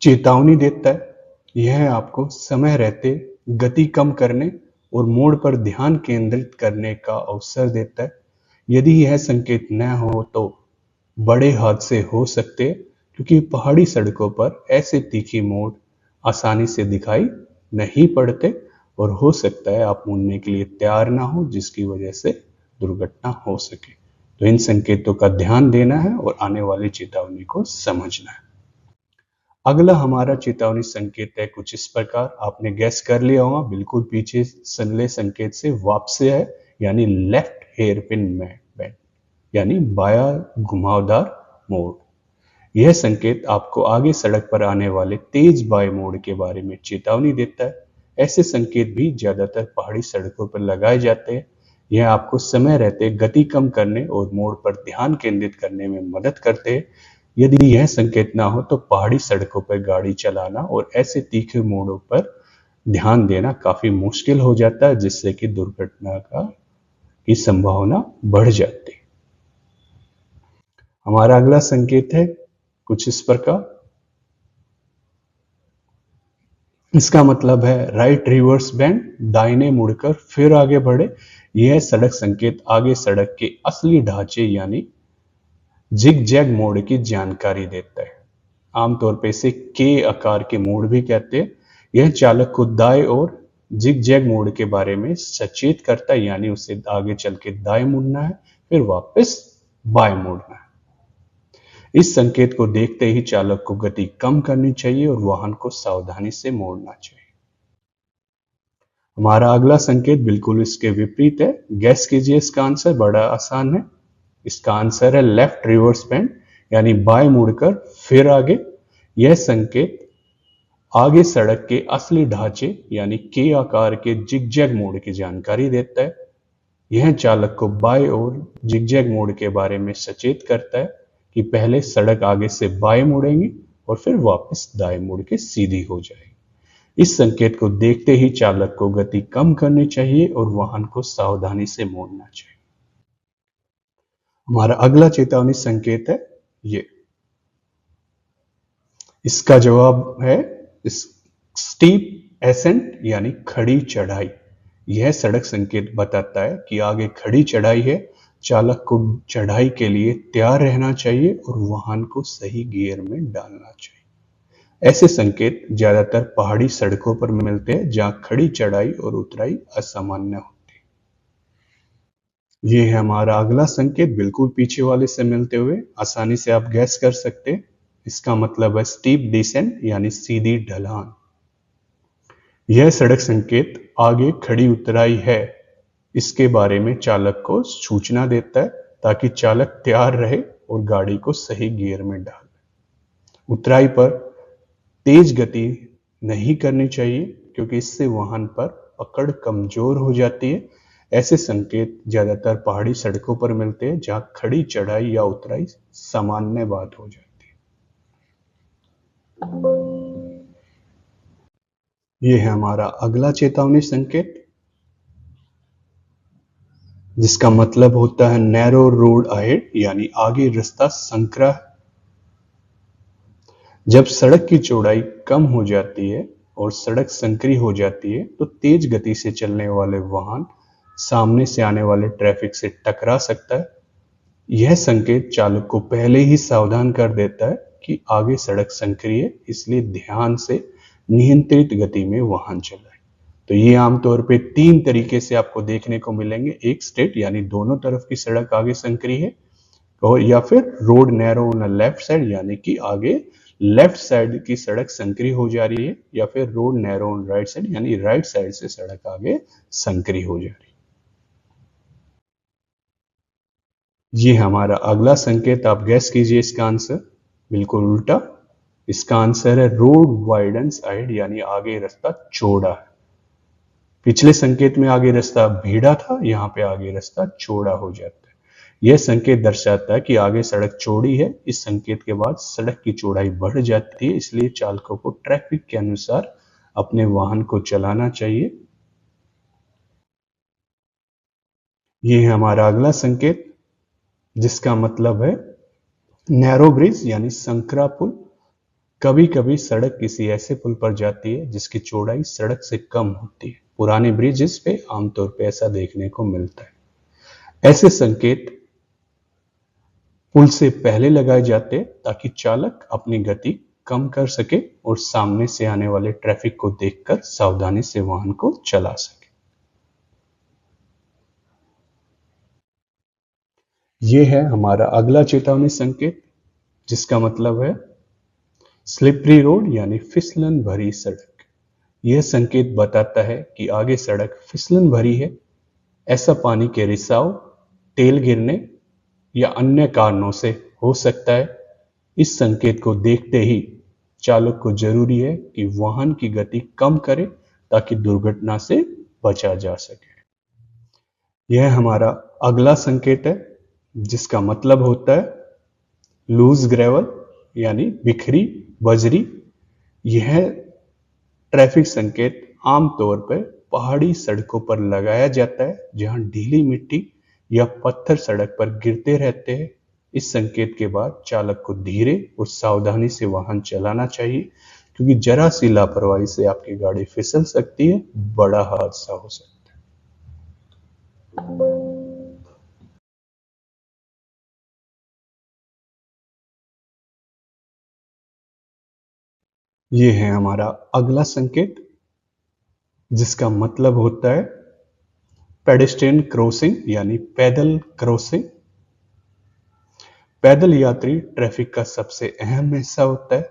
चेतावनी देता है। यह आपको समय रहते गति कम करने और मोड़ पर ध्यान केंद्रित करने का अवसर देता है। यदि यह संकेत न हो तो बड़े हादसे हो सकते हैं, क्योंकि पहाड़ी सड़कों पर ऐसे तीखी मोड़ आसानी से दिखाई नहीं पड़ते और हो सकता है आप मुड़ने के लिए तैयार ना हो, जिसकी वजह से दुर्घटना हो सके। तो इन संकेतों का ध्यान देना है और आने वाली चेतावनी को समझना है। अगला हमारा चेतावनी संकेत है कुछ इस प्रकार, आपने गैस कर लिया होगा, बिल्कुल पीछे सनले संकेत से वापसी है, यानी लेफ्ट हेयर पिन बेंड यानी बायां घुमावदार मोड़। यह संकेत आपको आगे सड़क पर आने वाले तेज बाएं मोड़ के बारे में चेतावनी देता है। ऐसे संकेत भी ज्यादातर पहाड़ी सड़कों पर लगाए जाते हैं। यह आपको समय रहते गति कम करने और मोड़ पर ध्यान केंद्रित करने में मदद करते हैं। यदि यह संकेत ना हो तो पहाड़ी सड़कों पर गाड़ी चलाना और ऐसे तीखे मोड़ों पर ध्यान देना काफी मुश्किल हो जाता है, जिससे कि दुर्घटना की संभावना बढ़ जाती है। हमारा अगला संकेत है कुछ इस प्रकार, इसका मतलब है राइट रिवर्स बैंड, दाहिने मुड़कर फिर आगे बढ़े। यह सड़क संकेत आगे सड़क के असली ढांचे यानी जिग जैग मोड़ की जानकारी देता है। आमतौर पर इसे के आकार के मोड़ भी कहते हैं। यह चालक को दाएं और जिग जैग मोड़ के बारे में सचेत करता है, यानी उसे आगे चल के दाएं मुड़ना है फिर वापस बाएं मुड़ना है। इस संकेत को देखते ही चालक को गति कम करनी चाहिए और वाहन को सावधानी से मोड़ना चाहिए। हमारा अगला संकेत बिल्कुल इसके विपरीत है। गैस कीजिए इसका आंसर, बड़ा आसान है। इसका आंसर है लेफ्ट रिवर्स बेंड, यानी बाएं मुड़कर फिर आगे। यह संकेत आगे सड़क के असली ढांचे यानी के आकार के जिगजैग मोड़ की जानकारी देता है। यह चालक को बाएं ओर जिगजैग मोड़ के बारे में सचेत करता है कि पहले सड़क आगे से बाएं मुड़ेगी और फिर वापस दाएं मुड़ के सीधी हो जाएगी। इस संकेत को देखते ही चालक को गति कम करनी चाहिए और वाहन को सावधानी से मोड़ना चाहिए। हमारा अगला चेतावनी संकेत है ये। इसका जवाब है स्टीप एसेंट यानी खड़ी चढ़ाई। यह सड़क संकेत बताता है कि आगे खड़ी चढ़ाई है, चालक को चढ़ाई के लिए तैयार रहना चाहिए और वाहन को सही गियर में डालना चाहिए। ऐसे संकेत ज्यादातर पहाड़ी सड़कों पर मिलते हैं जहां खड़ी चढ़ाई और उतराई असामान्य होती है। यह है हमारा अगला संकेत, बिल्कुल पीछे वाले से मिलते हुए। आसानी से आप गैस कर सकते हैं। इसका मतलब है स्टीप डिसेंट यानी सीधी ढलान। यह सड़क संकेत आगे खड़ी उतराई है, इसके बारे में चालक को सूचना देता है ताकि चालक तैयार रहे और गाड़ी को सही गियर में डाले। उतराई पर तेज गति नहीं करनी चाहिए क्योंकि इससे वाहन पर पकड़ कमजोर हो जाती है। ऐसे संकेत ज्यादातर पहाड़ी सड़कों पर मिलते हैं जहां खड़ी चढ़ाई या उतराई सामान्य बात हो जाती है। यह है हमारा अगला चेतावनी संकेत, जिसका मतलब होता है नैरो रोड अहेड यानी आगे रास्ता संकरा है। जब सड़क की चौड़ाई कम हो जाती है और सड़क संकरी हो जाती है तो तेज गति से चलने वाले वाहन सामने से आने वाले ट्रैफिक से टकरा सकता है। यह संकेत चालक को पहले ही सावधान कर देता है कि आगे सड़क संकरी है, इसलिए ध्यान से नियंत्रित गति में वाहन चलाएं। तो ये आमतौर पे 3 तरीके से आपको देखने को मिलेंगे। एक स्ट्रेट यानी दोनों तरफ की सड़क आगे संकरी है, और या फिर road narrow on left side यानी कि आगे लेफ्ट साइड की सड़क संकरी हो जा रही है, या फिर road narrow on right side यानी राइट साइड से सड़क आगे संकरी हो जा रही है। ये हमारा अगला संकेत, आप गैस कीजिए इसका आंसर, बिल्कुल उल्टा। इसका आंसर है रोड वाइडन्स अहेड यानी आगे रास्ता चौड़ा है। पिछले संकेत में आगे रास्ता भीड़ा था, यहाँ पे आगे रास्ता चौड़ा हो जाता है। यह संकेत दर्शाता है कि आगे सड़क चौड़ी है। इस संकेत के बाद सड़क की चौड़ाई बढ़ जाती है, इसलिए चालकों को ट्रैफिक के अनुसार अपने वाहन को चलाना चाहिए। यह है हमारा अगला संकेत, जिसका मतलब है नैरो ब्रिज यानी संकरा पुल। कभी कभी सड़क किसी ऐसे पुल पर जाती है जिसकी चौड़ाई सड़क से कम होती है। पुराने ब्रिजेस पे आमतौर पे ऐसा देखने को मिलता है। ऐसे संकेत पुल से पहले लगाए जाते हैं ताकि चालक अपनी गति कम कर सके और सामने से आने वाले ट्रैफिक को देखकर सावधानी से वाहन को चला सके। यह है हमारा अगला चेतावनी संकेत, जिसका मतलब है स्लिपरी रोड यानी फिसलन भरी सड़क। यह संकेत बताता है कि आगे सड़क फिसलन भरी है। ऐसा पानी के रिसाव, तेल गिरने या अन्य कारणों से हो सकता है। इस संकेत को देखते ही चालक को जरूरी है कि वाहन की गति कम करे ताकि दुर्घटना से बचा जा सके। यह हमारा अगला संकेत है, जिसका मतलब होता है लूज ग्रेवल यानी बिखरी बजरी। यह ट्रैफिक संकेत आमतौर पर पहाड़ी सड़कों पर लगाया जाता है जहां ढीली मिट्टी या पत्थर सड़क पर गिरते रहते हैं। इस संकेत के बाद चालक को धीरे और सावधानी से वाहन चलाना चाहिए, क्योंकि जरा सी लापरवाही से आपकी गाड़ी फिसल सकती है, बड़ा हादसा हो सकता है। ये है हमारा अगला संकेत, जिसका मतलब होता है पेडेस्ट्रियन क्रॉसिंग यानी पैदल क्रॉसिंग। पैदल यात्री ट्रैफिक का सबसे अहम हिस्सा होता है।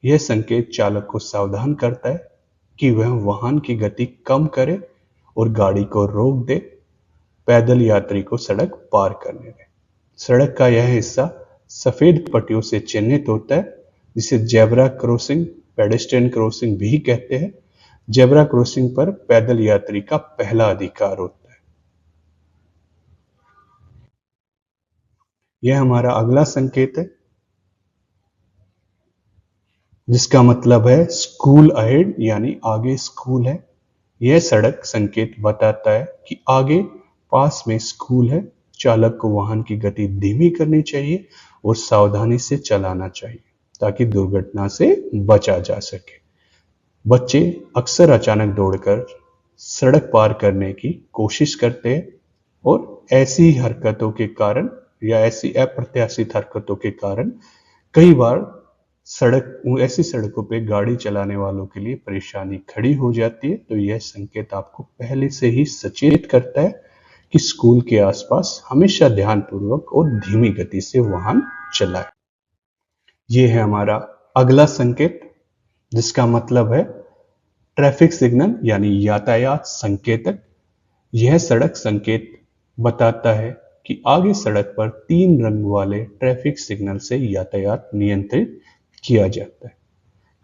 यह संकेत चालक को सावधान करता है कि वह वाहन की गति कम करे और गाड़ी को रोक दे, पैदल यात्री को सड़क पार करने दे। सड़क का यह हिस्सा सफेद पट्टियों से चिन्हित होता है, जिसे जेब्रा क्रॉसिंग, पेडेस्ट्रियन क्रॉसिंग भी कहते हैं। जेब्रा क्रॉसिंग पर पैदल यात्री का पहला अधिकार होता है। यह हमारा अगला संकेत है, जिसका मतलब है स्कूल अहेड, यानी आगे स्कूल है। यह सड़क संकेत बताता है कि आगे पास में स्कूल है। चालक को वाहन की गति धीमी करनी चाहिए और सावधानी से चलाना चाहिए ताकि दुर्घटना से बचा जा सके। बच्चे अक्सर अचानक दौड़कर सड़क पार करने की कोशिश करते हैं और ऐसी हरकतों के कारण या ऐसी अप्रत्याशित हरकतों के कारण कई बार ऐसी सड़कों पे गाड़ी चलाने वालों के लिए परेशानी खड़ी हो जाती है। तो यह संकेत आपको पहले से ही सचेत करता है कि स्कूल के आसपास हमेशा ध्यानपूर्वक और धीमी गति से वाहन चलाएं। यह है हमारा अगला संकेत, जिसका मतलब है ट्रैफिक सिग्नल यानी यातायात संकेतक। यह सड़क संकेत बताता है कि आगे सड़क पर 3 रंग वाले ट्रैफिक सिग्नल से यातायात नियंत्रित किया जाता है।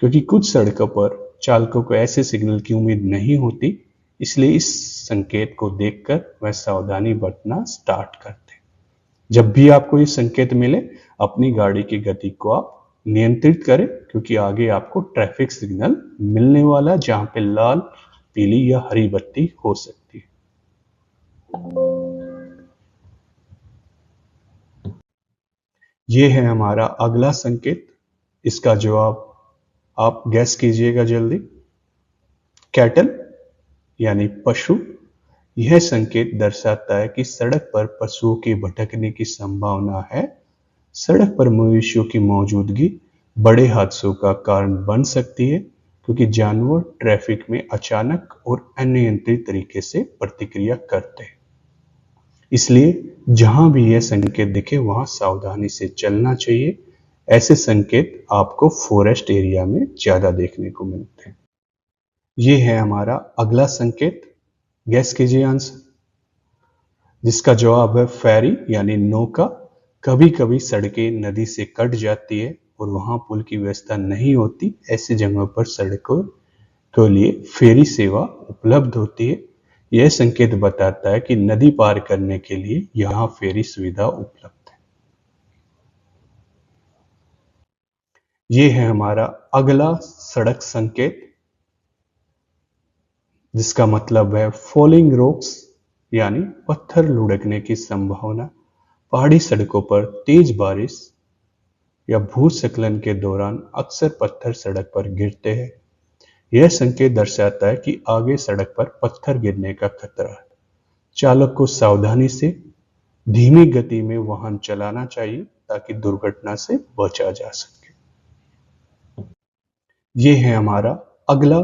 क्योंकि कुछ सड़कों पर चालकों को ऐसे सिग्नल की उम्मीद नहीं होती, इसलिए इस संकेत को देखकर वह सावधानी बरतना स्टार्ट करते हैं। जब भी आपको ये संकेत मिले, अपनी गाड़ी की गति को आप नियंत्रित करें, क्योंकि आगे आपको ट्रैफिक सिग्नल मिलने वाला, जहां पे लाल, पीली या हरी बत्ती हो सकती है। ये है हमारा अगला संकेत। इसका जवाब आप गैस कीजिएगा जल्दी। कैटल यानी पशु। यह संकेत दर्शाता है कि सड़क पर पशुओं के भटकने की संभावना है। सड़क पर मवेशियों की मौजूदगी बड़े हादसों का कारण बन सकती है, क्योंकि जानवर ट्रैफिक में अचानक और अनियंत्रित तरीके से प्रतिक्रिया करते हैं। इसलिए जहां भी यह संकेत दिखे वहां सावधानी से चलना चाहिए। ऐसे संकेत आपको फॉरेस्ट एरिया में ज्यादा देखने को मिलते हैं। ये है हमारा अगला संकेत। गैस कीजिए आंसर, जिसका जवाब है फेरी यानी नौका। कभी कभी सड़कें नदी से कट जाती है और वहां पुल की व्यवस्था नहीं होती। ऐसी जगहों पर सड़कों के लिए फेरी सेवा उपलब्ध होती है। यह संकेत बताता है कि नदी पार करने के लिए यहां फेरी सुविधा उपलब्ध है। यह है हमारा अगला सड़क संकेत, जिसका मतलब है फॉलिंग रॉक्स यानी पत्थर लुढ़कने की संभावना। पहाड़ी सड़कों पर तेज बारिश या भूस्खलन के दौरान अक्सर पत्थर सड़क पर गिरते हैं। यह संकेत दर्शाता है कि आगे सड़क पर पत्थर गिरने का खतरा है। चालक को सावधानी से धीमी गति में वाहन चलाना चाहिए ताकि दुर्घटना से बचा जा सके। यह है हमारा अगला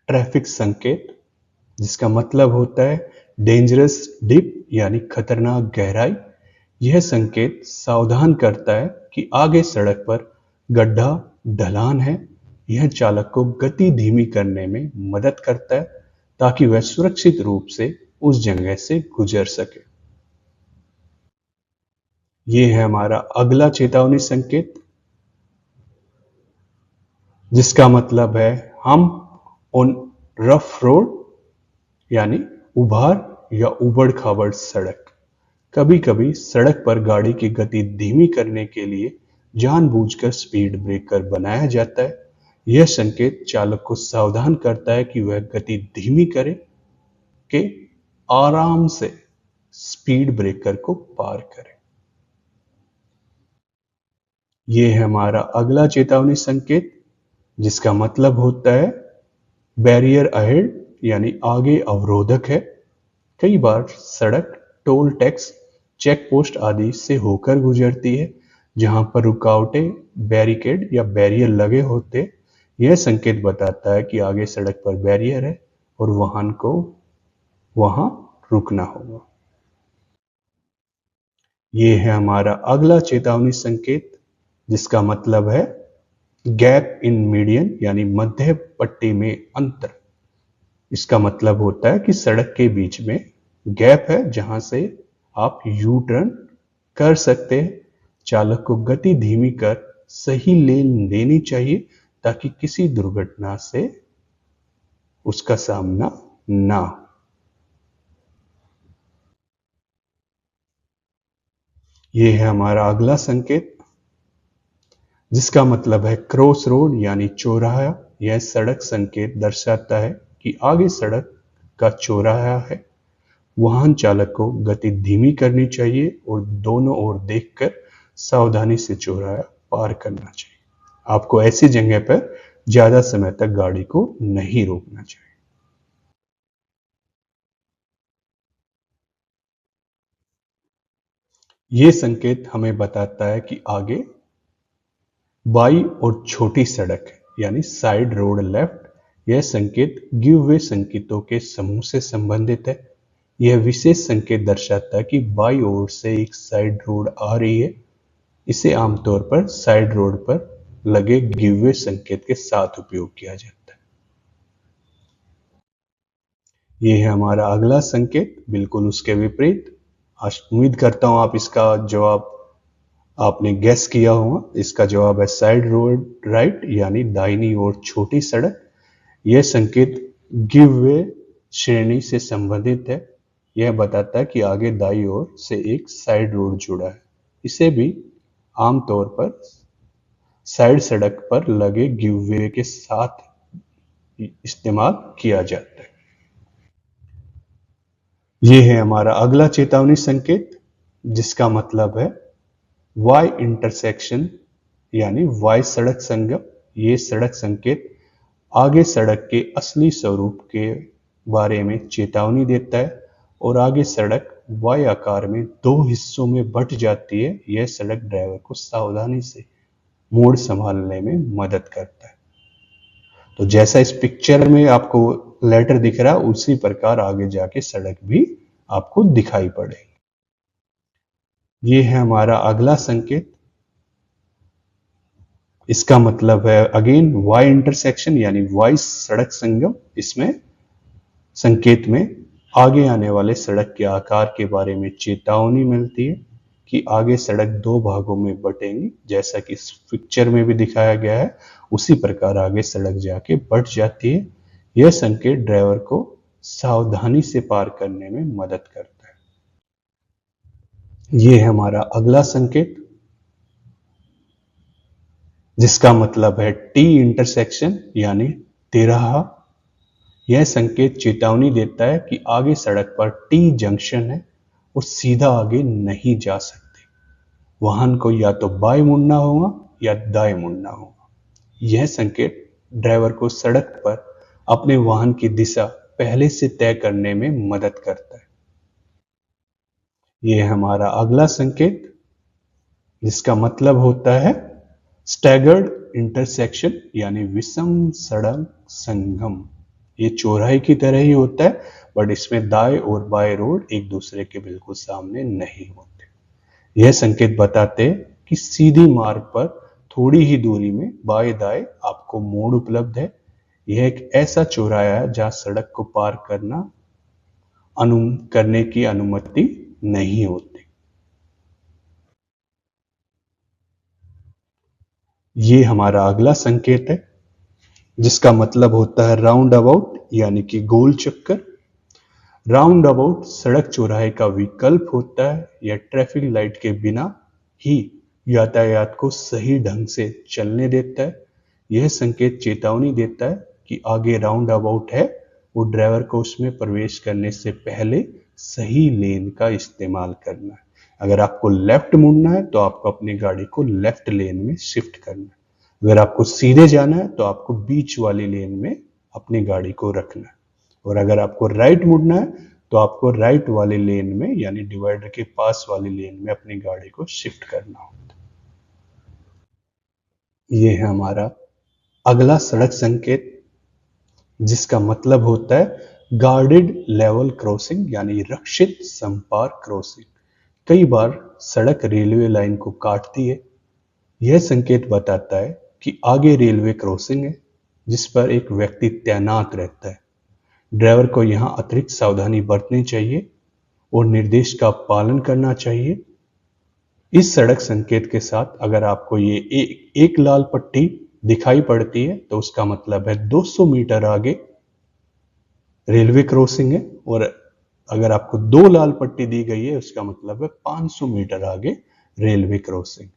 ट्रैफिक संकेत, जिसका मतलब होता है डेंजरस डिप यानी खतरनाक गहराई। यह संकेत सावधान करता है कि आगे सड़क पर गड्ढा, ढलान है। यह चालक को गति धीमी करने में मदद करता है ताकि वह सुरक्षित रूप से उस जगह से गुजर सके। यह है हमारा अगला चेतावनी संकेत, जिसका मतलब है हम ऑन रफ रोड यानी उभार या उबड़ खाबड़ सड़क। कभी कभी सड़क पर गाड़ी की गति धीमी करने के लिए जानबूझकर स्पीड ब्रेकर बनाया जाता है। यह संकेत चालक को सावधान करता है कि वह गति धीमी करे के आराम से स्पीड ब्रेकर को पार करे। यह है हमारा अगला चेतावनी संकेत, जिसका मतलब होता है बैरियर अहेड यानी आगे अवरोधक है। कई बार सड़क टोल टैक्स, चेक पोस्ट आदि से होकर गुजरती है, जहां पर रुकावटें, बैरिकेड या बैरियर लगे होते। यह संकेत बताता है कि आगे सड़क पर बैरियर है और वाहन को वहां रुकना होगा। यह है हमारा अगला चेतावनी संकेत, जिसका मतलब है गैप इन मीडियन यानी मध्य पट्टी में अंतर। इसका मतलब होता है कि सड़क के बीच में गैप है जहां से आप यू टर्न कर सकते हैं। चालक को गति धीमी कर सही लेन लेनी चाहिए ताकि किसी दुर्घटना से उसका सामना ना हो। ये है हमारा अगला संकेत जिसका मतलब है क्रॉस रोड यानी चौराहा। यह सड़क संकेत दर्शाता है कि आगे सड़क का चौराहा है। वाहन चालक को गति धीमी करनी चाहिए और दोनों ओर देखकर सावधानी से चौराहा पार करना चाहिए। आपको ऐसी जगह पर ज्यादा समय तक गाड़ी को नहीं रोकना चाहिए। ये संकेत हमें बताता है कि आगे बाई और छोटी सड़क है यानी साइड रोड लेफ्ट। यह संकेत गिव वे संकेतों के समूह से संबंधित है। यह विशेष संकेत दर्शाता है कि बाई ओर से एक साइड रोड आ रही है। इसे आमतौर पर साइड रोड पर लगे गिव वे संकेत के साथ उपयोग किया जाता है। यह है हमारा अगला संकेत बिल्कुल उसके विपरीत। उम्मीद करता हूं आप इसका जवाब आपने गेस किया होगा। इसका जवाब है साइड रोड राइट यानी दाहिनी ओर छोटी सड़क। यह संकेत गिव वे श्रेणी से संबंधित है। यह बताता है कि आगे दाईं ओर से एक साइड रोड जुड़ा है। इसे भी आमतौर पर साइड सड़क पर लगे गिव वे के साथ इस्तेमाल किया जाता है। यह है हमारा अगला चेतावनी संकेत जिसका मतलब है वाई इंटरसेक्शन यानी वाई सड़क संगम। ये सड़क संकेत आगे सड़क के असली स्वरूप के बारे में चेतावनी देता है और आगे सड़क वाई आकार में दो हिस्सों में बंट जाती है। यह सड़क ड्राइवर को सावधानी से मोड़ संभालने में मदद करता है। तो जैसा इस पिक्चर में आपको लेटर दिख रहा है उसी प्रकार आगे जाके सड़क भी आपको दिखाई पड़ेगी। ये है हमारा अगला संकेत। इसका मतलब है अगेन वाई इंटरसेक्शन यानी वाई सड़क संगम। इसमें संकेत में आगे आने वाले सड़क के आकार के बारे में चेतावनी मिलती है कि आगे सड़क दो भागों में बटेंगी। जैसा कि इस पिक्चर में भी दिखाया गया है उसी प्रकार आगे सड़क जाके बट जाती है। यह संकेत ड्राइवर को सावधानी से पार करने में मदद करता है। यह है हमारा अगला संकेत जिसका मतलब है टी इंटरसेक्शन यानी तिराहा। यह संकेत चेतावनी देता है कि आगे सड़क पर टी जंक्शन है और सीधा आगे नहीं जा सकते। वाहन को या तो बाएं मुड़ना होगा या दाएं मुड़ना होगा। यह संकेत ड्राइवर को सड़क पर अपने वाहन की दिशा पहले से तय करने में मदद करता है। यह हमारा अगला संकेत जिसका मतलब होता है स्टैगर्ड इंटरसेक्शन यानी विषम सड़क संगम। ये चौराहे की तरह ही होता है बट इसमें दाएं और बाएं रोड एक दूसरे के बिल्कुल सामने नहीं होते। यह संकेत बताते हैं कि सीधी मार्ग पर थोड़ी ही दूरी में बाएं दाएं आपको मोड़ उपलब्ध है। यह एक ऐसा चौराहा है जहां सड़क को पार करने की अनुमति नहीं होती। ये हमारा अगला संकेत है जिसका मतलब होता है राउंड अबाउट यानी कि गोल चक्कर। राउंड अबाउट सड़क चौराहे का विकल्प होता है। यह ट्रैफिक लाइट के बिना ही यातायात को सही ढंग से चलने देता है। यह संकेत चेतावनी देता है कि आगे राउंड अबाउट है और ड्राइवर को उसमें प्रवेश करने से पहले सही लेन का इस्तेमाल करना है। अगर आपको लेफ्ट मुड़ना है तो आपको अपनी गाड़ी को लेफ्ट लेन में शिफ्ट करना है। अगर आपको सीधे जाना है तो आपको बीच वाली लेन में अपनी गाड़ी को रखना है और अगर आपको राइट मुड़ना है तो आपको राइट वाले लेन में यानी डिवाइडर के पास वाली लेन में अपनी गाड़ी को शिफ्ट करना होता है। ये है हमारा अगला सड़क संकेत जिसका मतलब होता है गार्डेड लेवल क्रॉसिंग यानी रक्षित संपर्क क्रॉसिंग। कई बार सड़क रेलवे लाइन को काटती है। यह संकेत बताता है कि आगे रेलवे क्रॉसिंग है जिस पर एक व्यक्ति तैनात रहता है। ड्राइवर को यहाँ अतिरिक्त सावधानी बरतनी चाहिए और निर्देश का पालन करना चाहिए। इस सड़क संकेत के साथ अगर आपको ये एक लाल पट्टी दिखाई पड़ती है तो उसका मतलब है 200 मीटर आगे रेलवे क्रॉसिंग है, और अगर आपको 2 लाल पट्टी दी गई है उसका मतलब है 500 मीटर आगे रेलवे क्रॉसिंग।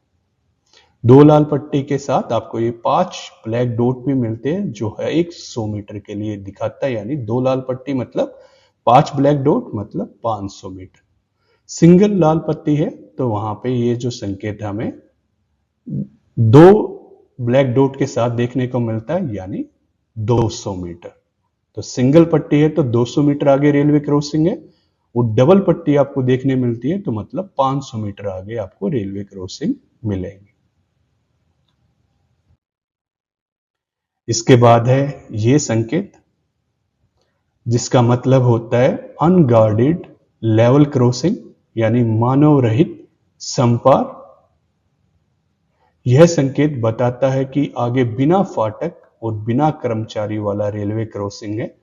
2 लाल पट्टी के साथ आपको ये 5 ब्लैक डॉट भी मिलते हैं जो है 100 मीटर के लिए दिखाता है, यानी 2 लाल पट्टी मतलब 5 ब्लैक डॉट मतलब 500 मीटर। सिंगल लाल पट्टी है तो वहां पे ये जो संकेत हमें 2 ब्लैक डॉट के साथ देखने को मिलता है, यानी 200 मीटर। तो सिंगल पट्टी है तो 200 मीटर आगे रेलवे क्रॉसिंग है, और डबल पट्टी आपको देखने मिलती है तो मतलब 500 मीटर आगे आपको रेलवे क्रॉसिंग मिलेगी। इसके बाद है ये संकेत जिसका मतलब होता है अनगार्डेड लेवल क्रॉसिंग, यानी मानव रहित संपार। यह संकेत बताता है कि आगे बिना फाटक और बिना कर्मचारी वाला रेलवे क्रॉसिंग है।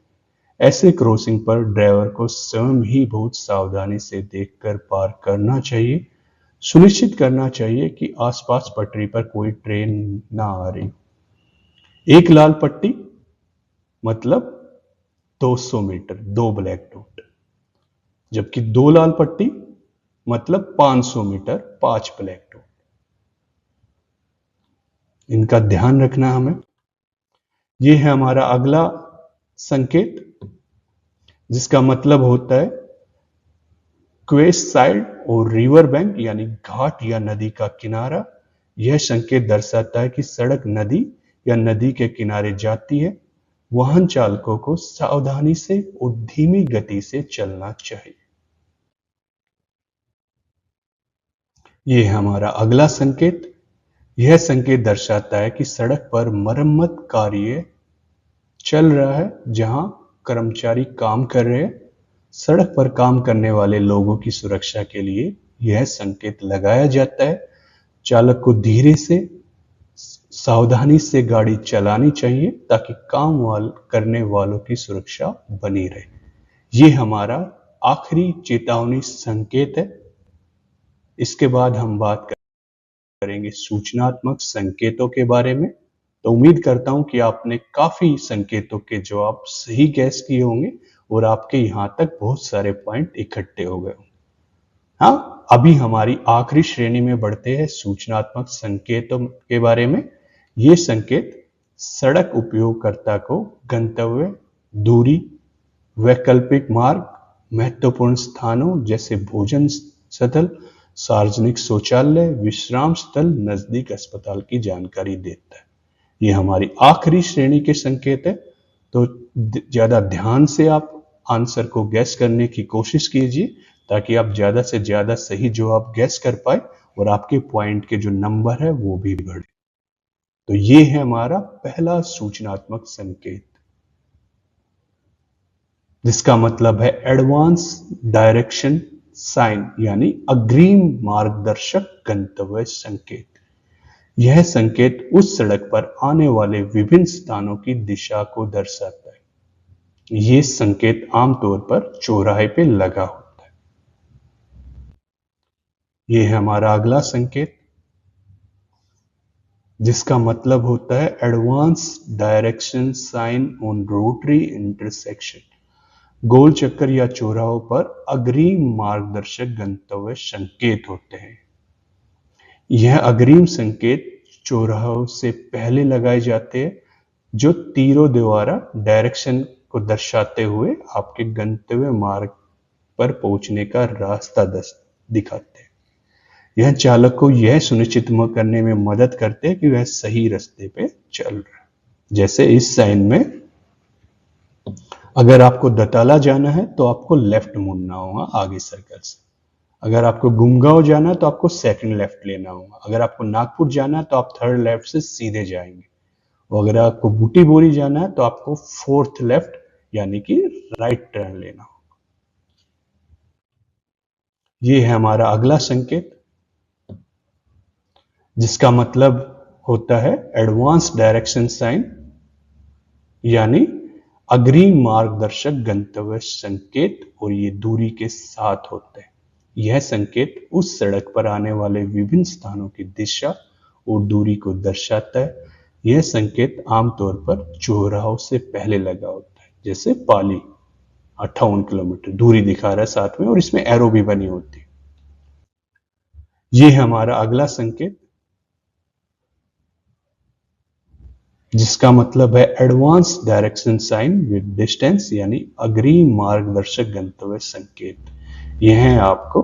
ऐसे क्रॉसिंग पर ड्राइवर को स्वयं ही बहुत सावधानी से देखकर पार करना चाहिए। सुनिश्चित करना चाहिए कि आसपास पटरी पर कोई ट्रेन ना आ रही। एक लाल पट्टी मतलब 200 मीटर, 2 ब्लैक डॉट, जबकि 2 लाल पट्टी मतलब 500 मीटर, 5 ब्लैक डॉट। इनका ध्यान रखना हमें। यह है हमारा अगला संकेत जिसका मतलब होता है क्वेस्ट साइड और रिवर बैंक, यानी घाट या नदी का किनारा। यह संकेत दर्शाता है कि सड़क नदी या नदी के किनारे जाती है। वाहन चालकों को सावधानी से और धीमी गति से चलना चाहिए। यह हमारा अगला संकेत। यह संकेत दर्शाता है कि सड़क पर मरम्मत कार्य चल रहा है जहां कर्मचारी काम कर रहे हैं। सड़क पर काम करने वाले लोगों की सुरक्षा के लिए यह संकेत लगाया जाता है। चालक को धीरे से सावधानी से गाड़ी चलानी चाहिए ताकि काम करने वालों की सुरक्षा बनी रहे। यह हमारा आखिरी चेतावनी संकेत है। इसके बाद हम बात करेंगे सूचनात्मक संकेतों के बारे में। तो उम्मीद करता हूं कि आपने काफी संकेतों के जवाब सही गैस किए होंगे और आपके यहां तक बहुत सारे पॉइंट इकट्ठे हो गए। हाँ, अभी हमारी आखिरी श्रेणी में बढ़ते हैं सूचनात्मक संकेतों के बारे में। ये संकेत सड़क उपयोगकर्ता को गंतव्य, दूरी, वैकल्पिक मार्ग, महत्वपूर्ण स्थानों जैसे भोजन स्थल, सार्वजनिक शौचालय, विश्राम स्थल, नजदीक अस्पताल की जानकारी देता है। ये हमारी आखिरी श्रेणी के संकेत है, तो ज्यादा ध्यान से आप आंसर को गैस करने की कोशिश कीजिए ताकि आप ज्यादा से ज्यादा सही जवाब गैस कर पाए और आपके पॉइंट के जो नंबर है वो भी बढ़े। तो ये है हमारा पहला सूचनात्मक संकेत जिसका मतलब है एडवांस डायरेक्शन साइन, यानी अग्रिम मार्गदर्शक गंतव्य संकेत। यह संकेत उस सड़क पर आने वाले विभिन्न स्थानों की दिशा को दर्शाता है। यह संकेत आमतौर पर चौराहे पे लगा होता है। यह है हमारा अगला संकेत जिसका मतलब होता है advance direction sign on rotary intersection. गोल चक्कर या चौराहों पर अग्रिम मार्गदर्शक गंतव्य संकेत होते हैं। यह अग्रिम संकेत चौराहों से पहले लगाए जाते हैं जो तीरों द्वारा डायरेक्शन को दर्शाते हुए आपके गंतव्य मार्ग पर पहुंचने का रास्ता दिखाते हैं। यह चालक को यह सुनिश्चित करने में मदद करते हैं कि वह सही रास्ते पे चल रहा है। जैसे इस साइन में अगर आपको दताला जाना है तो आपको लेफ्ट मुड़ना होगा आगे सर्कल से। अगर आपको गुमगांव जाना है तो आपको सेकंड लेफ्ट लेना होगा। अगर आपको नागपुर जाना है तो आप थर्ड लेफ्ट से सीधे जाएंगे। और अगर आपको बूटी बोरी जाना है तो आपको फोर्थ लेफ्ट यानी कि राइट टर्न लेना होगा। ये है हमारा अगला संकेत जिसका मतलब होता है एडवांस डायरेक्शन साइन, यानी अग्रिम मार्गदर्शक गंतव्य संकेत और ये दूरी के साथ होते हैं। यह संकेत उस सड़क पर आने वाले विभिन्न स्थानों की दिशा और दूरी को दर्शाता है। यह संकेत आमतौर पर चौराहों से पहले लगा होता है, जैसे पाली 58 किलोमीटर दूरी दिखा रहा है साथ में, और इसमें एरो भी बनी होती है। ये है हमारा अगला संकेत, जिसका मतलब है advance direction sign with distance, यानी अग्रिम मार्गदर्शक गंतव्य संकेत। यह है आपको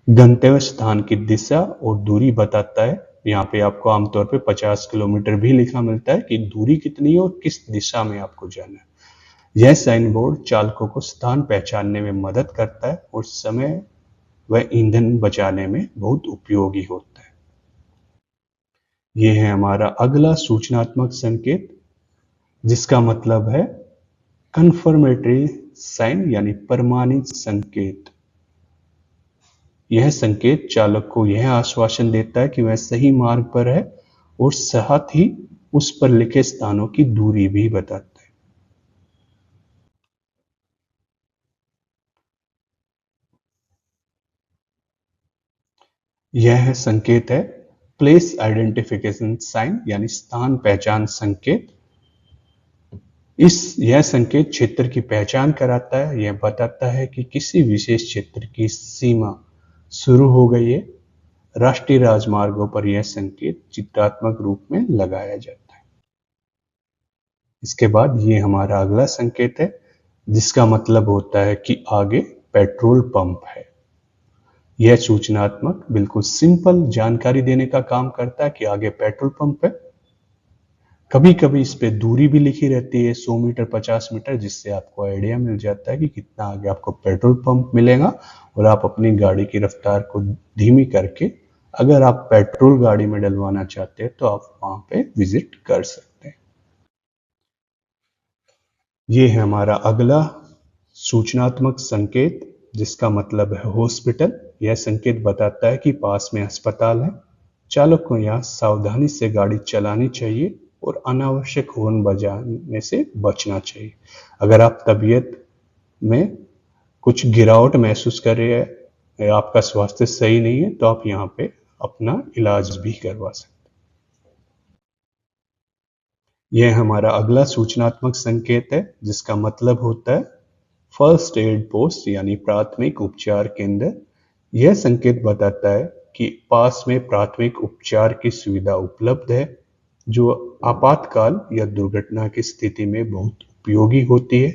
गंतव्य स्थान की दिशा और दूरी बताता है। यहाँ पे आपको आमतौर पे 50 किलोमीटर भी लिखा मिलता है कि दूरी कितनी है और किस दिशा में आपको जाना है। यह साइन बोर्ड चालकों को स्थान पहचानने में मदद करता है और समय व ईंधन बचाने में बहुत उपयोगी होता है। यह है हमारा अगला सूचनात्मक संकेत, जिसका मतलब है कन्फर्मेटरी साइन, यानी प्रमाणित संकेत। यह संकेत चालक को यह आश्वासन देता है कि वह सही मार्ग पर है और साथ ही उस पर लिखे स्थानों की दूरी भी बताता है। यह संकेत है प्लेस आइडेंटिफिकेशन साइन, यानी स्थान पहचान संकेत। यह संकेत क्षेत्र की पहचान कराता है। यह बताता है कि किसी विशेष क्षेत्र की सीमा शुरू हो गई है। राष्ट्रीय राजमार्गों पर यह संकेत चित्रात्मक रूप में लगाया जाता है। इसके बाद ये हमारा अगला संकेत है, जिसका मतलब होता है कि आगे पेट्रोल पंप है। यह सूचनात्मक बिल्कुल सिंपल जानकारी देने का काम करता है कि आगे पेट्रोल पंप है। कभी कभी इस पे दूरी भी लिखी रहती है, 100 मीटर 50 मीटर, जिससे आपको आइडिया मिल जाता है कि कितना आगे आपको पेट्रोल पंप मिलेगा और आप अपनी गाड़ी की रफ्तार को धीमी करके अगर आप पेट्रोल गाड़ी में डलवाना चाहते हैं तो आप वहां पे विजिट कर सकते हैं। ये है हमारा अगला सूचनात्मक संकेत, जिसका मतलब है हॉस्पिटल। यह संकेत बताता है कि पास में अस्पताल है। चालक को यहाँ सावधानी से गाड़ी चलानी चाहिए और अनावश्यक हॉर्न बजाने से बचना चाहिए। अगर आप तबीयत में कुछ गिरावट महसूस कर रहे हैं या आपका स्वास्थ्य सही नहीं है, तो आप यहाँ पे अपना इलाज भी करवा सकते हैं। यह हमारा अगला सूचनात्मक संकेत है, जिसका मतलब होता है फर्स्ट एड पोस्ट, यानी प्राथमिक उपचार केंद्र। यह संकेत बताता है कि पास में प्राथमिक उपचार की सुविधा उपलब्ध है, जो आपातकाल या दुर्घटना की स्थिति में बहुत उपयोगी होती है।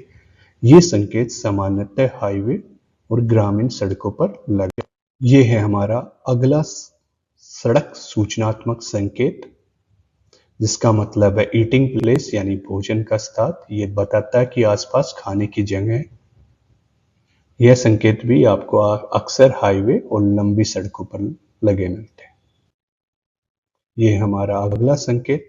ये संकेत सामान्यतः हाईवे और ग्रामीण सड़कों पर लगे। ये है हमारा अगला सड़क सूचनात्मक संकेत, जिसका मतलब है ईटिंग प्लेस, यानी भोजन का स्थान। ये बताता है कि आसपास खाने की जगह है। यह संकेत भी आपको अक्सर हाईवे और लंबी सड़कों पर लगे मिलते हैं। ये हमारा अगला संकेत,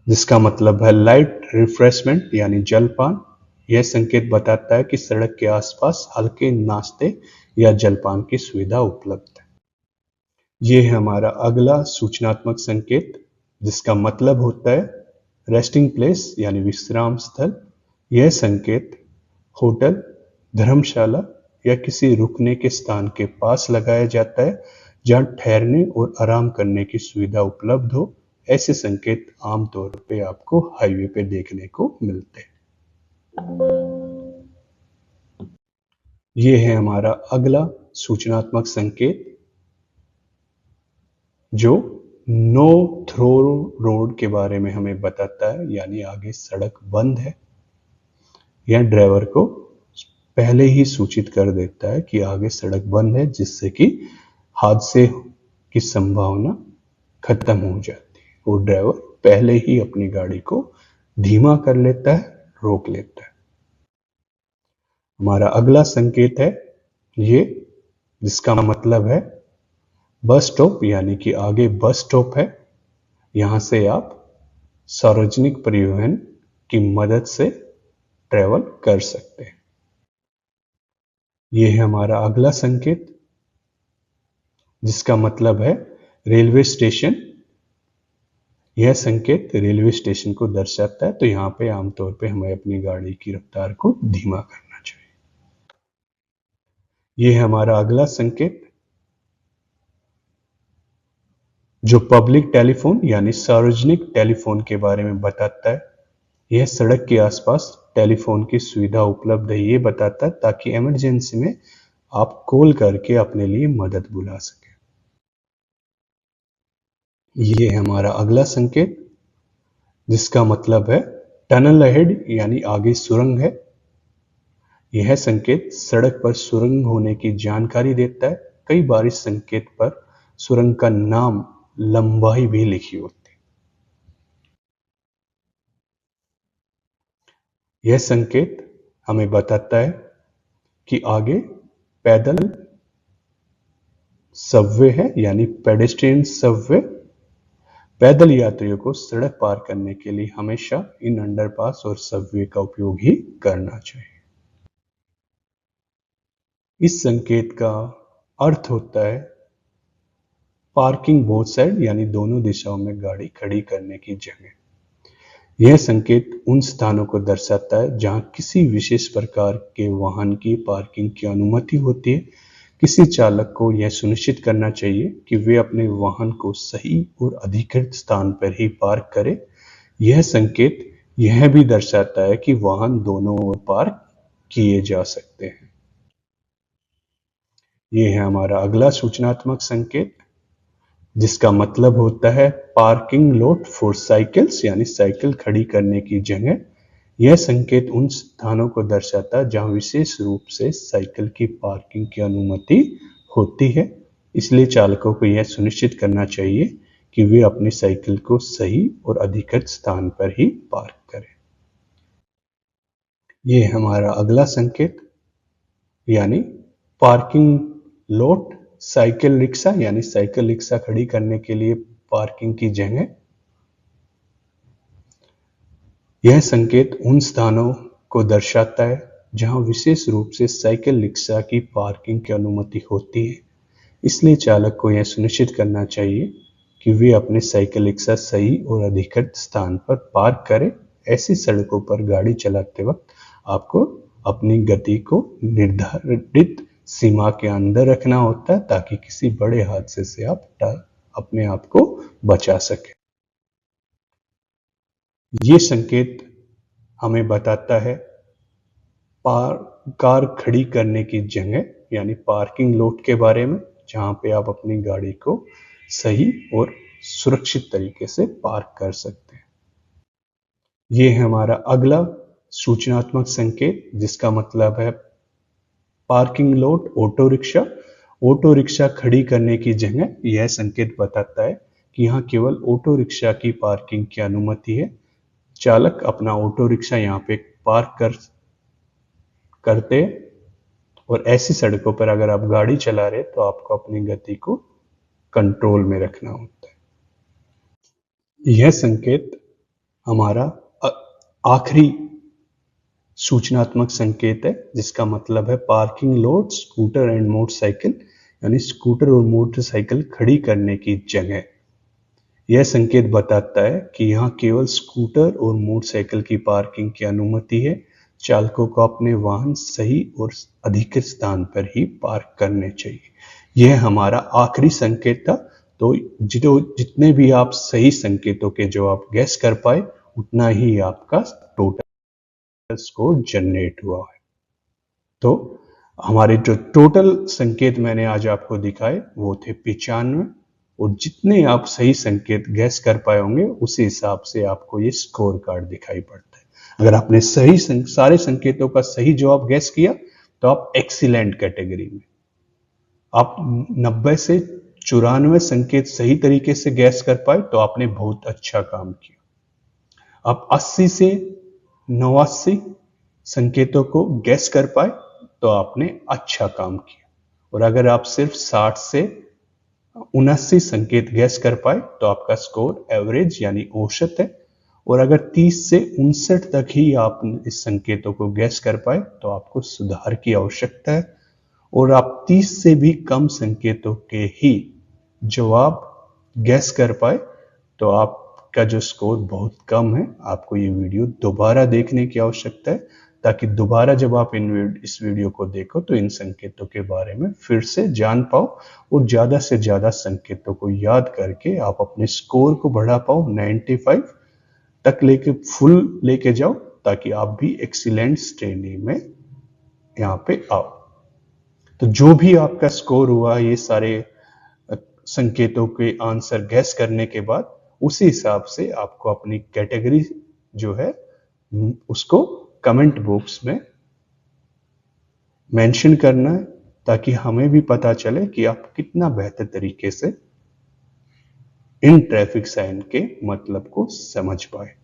जिसका मतलब है लाइट रिफ्रेशमेंट, यानी जलपान। यह संकेत बताता है कि सड़क के आसपास हल्के नाश्ते या जलपान की सुविधा उपलब्ध है। ये है हमारा अगला सूचनात्मक संकेत, जिसका मतलब होता है रेस्टिंग प्लेस, यानी विश्राम स्थल। यह संकेत होटल, धर्मशाला या किसी रुकने के स्थान के पास लगाया जाता है, जहां ठहरने और आराम करने की सुविधा उपलब्ध हो। ऐसे संकेत आमतौर पे आपको हाईवे पे देखने को मिलते हैं। ये है हमारा अगला सूचनात्मक संकेत, जो नो थ्रो रोड के बारे में हमें बताता है, यानी आगे सड़क बंद है। यह ड्राइवर को पहले ही सूचित कर देता है कि आगे सड़क बंद है, जिससे कि हादसे की संभावना खत्म हो जाती है और ड्राइवर पहले ही अपनी गाड़ी को धीमा कर लेता है, रोक लेता है। हमारा अगला संकेत है ये, जिसका मतलब है बस स्टॉप, यानी कि आगे बस स्टॉप है। यहां से आप सार्वजनिक परिवहन की मदद से ट्रेवल कर सकते हैं। यह है हमारा अगला संकेत, जिसका मतलब है रेलवे स्टेशन। यह संकेत रेलवे स्टेशन को दर्शाता है, तो यहाँ पे आमतौर पे हमें अपनी गाड़ी की रफ्तार को धीमा करना चाहिए। यह है हमारा अगला संकेत, जो पब्लिक टेलीफोन यानी सार्वजनिक टेलीफोन के बारे में बताता है। यह सड़क के आसपास टेलीफोन की सुविधा उपलब्ध है, ये बताता है, ताकि इमरजेंसी में आप कॉल करके अपने लिए मदद बुला सकें। ये है हमारा अगला संकेत, जिसका मतलब है टनल अहेड यानी आगे सुरंग है। यह संकेत सड़क पर सुरंग होने की जानकारी देता है। कई बार इस संकेत पर सुरंग का नाम, लंबाई भी लिखी होती है। यह संकेत हमें बताता है कि आगे पैदल सबवे है यानी पेडेस्ट्रियन सबवे। पैदल यात्रियों को सड़क पार करने के लिए हमेशा इन अंडरपास और सबवे का उपयोग ही करना चाहिए। इस संकेत का अर्थ होता है पार्किंग बोथ साइड यानी दोनों दिशाओं में गाड़ी खड़ी करने की जगह। यह संकेत उन स्थानों को दर्शाता है जहां किसी विशेष प्रकार के वाहन की पार्किंग की अनुमति होती है। किसी चालक को यह सुनिश्चित करना चाहिए कि वे अपने वाहन को सही और अधिकृत स्थान पर ही पार्क करें। यह संकेत यह भी दर्शाता है कि वाहन दोनों ओर पार्क किए जा सकते हैं। यह है हमारा अगला सूचनात्मक संकेत, जिसका मतलब होता है पार्किंग लॉट फॉर साइकिल्स यानी साइकिल खड़ी करने की जगह। यह संकेत उन स्थानों को दर्शाता है जहां विशेष रूप से साइकिल की पार्किंग की अनुमति होती है। इसलिए चालकों को यह सुनिश्चित करना चाहिए कि वे अपनी साइकिल को सही और अधिकृत स्थान पर ही पार्क करें। यह हमारा अगला संकेत यानी पार्किंग लॉट साइकिल रिक्शा यानी साइकिल रिक्शा खड़ी करने के लिए पार्किंग की जगह। यह संकेत उन स्थानों को दर्शाता है जहां विशेष रूप से साइकिल रिक्शा की पार्किंग की अनुमति होती है। इसलिए चालक को यह सुनिश्चित करना चाहिए कि वे अपने साइकिल रिक्शा सही और अधिकृत स्थान पर पार्क करें। ऐसी सड़कों पर गाड़ी चलाते वक्त आपको अपनी गति को निर्धारित सीमा के अंदर रखना होता है, ताकि किसी बड़े हादसे से आप अपने आप को बचा सके। ये संकेत हमें बताता है कार खड़ी करने की जगह यानी पार्किंग लॉट के बारे में, जहां पे आप अपनी गाड़ी को सही और सुरक्षित तरीके से पार्क कर सकते हैं। ये है हमारा अगला सूचनात्मक संकेत, जिसका मतलब है parking lot auto rickshaw. Auto rickshaw खड़ी करने की जगह। यह संकेत बताता है कि यहाँ केवल ऑटो रिक्शा की पार्किंग की अनुमति है। चालक अपना ऑटो रिक्शा यहाँ पे पार्क करते, और ऐसी सड़कों पर अगर आप गाड़ी चला रहे तो आपको अपनी गति को कंट्रोल में रखना होता है। यह संकेत हमारा आखिरी सूचनात्मक संकेत है, जिसका मतलब है parking lot scooter and motorcycle यानी स्कूटर और मोटरसाइकिल खड़ी करने की जगह। यह संकेत बताता है कि यहाँ केवल स्कूटर और मोटरसाइकिल की पार्किंग की अनुमति है। चालकों को अपने वाहन सही और अधिकृत स्थान पर ही पार्क करने चाहिए। यह हमारा आखिरी संकेत था। तो जितने भी आप सही संकेतों के जवाब गैस कर पाए, उतना ही आपका टोटल स्कोर जनरेट हुआ है। तो हमारे जो टोटल संकेत मैंने आज आपको दिखाए वो थे 95, और जितने आप सही संकेत गैस कर पाए होंगे उसी हिसाब से आपको ये स्कोर कार्ड दिखाई पड़ता है। अगर आपने सारे संकेतों का सही जवाब गैस किया तो आप एक्सीलेंट कैटेगरी में, आप 90 से 94 संकेत सही तरीके से गैस कर पाए तो आपने बहुत अच्छा काम किया। आप 80 से 89 संकेतों को गैस कर पाए तो आपने अच्छा काम किया। और अगर आप सिर्फ 60 से 79 संकेत गैस कर पाए तो आपका स्कोर एवरेज यानी औसत है। और अगर 30 से 59 तक ही आप इस संकेतों को गैस कर पाए तो आपको सुधार की आवश्यकता है। और आप 30 से भी कम संकेतों के ही जवाब गैस कर पाए तो आपका का जो स्कोर बहुत कम है, आपको ये वीडियो दोबारा देखने की आवश्यकता है, ताकि दोबारा जब आप इस वीडियो को देखो तो इन संकेतों के बारे में फिर से जान पाओ और ज़्यादा से ज़्यादा संकेतों को याद करके आप अपने स्कोर को बढ़ा पाओ, 95 तक लेके फुल लेके जाओ, ताकि आप भी एक्सीलेंट श्रेणी में यहाँ पे आओ। तो जो भी आपका स्कोर हुआ ये सारे संकेतों के आंसर गैस करने के बाद, उसी हिसाब से आपको अपनी कैटेगरी जो है उसको कमेंट बॉक्स में मेंशन करना है, ताकि हमें भी पता चले कि आप कितना बेहतर तरीके से इन ट्रैफिक साइन के मतलब को समझ पाए।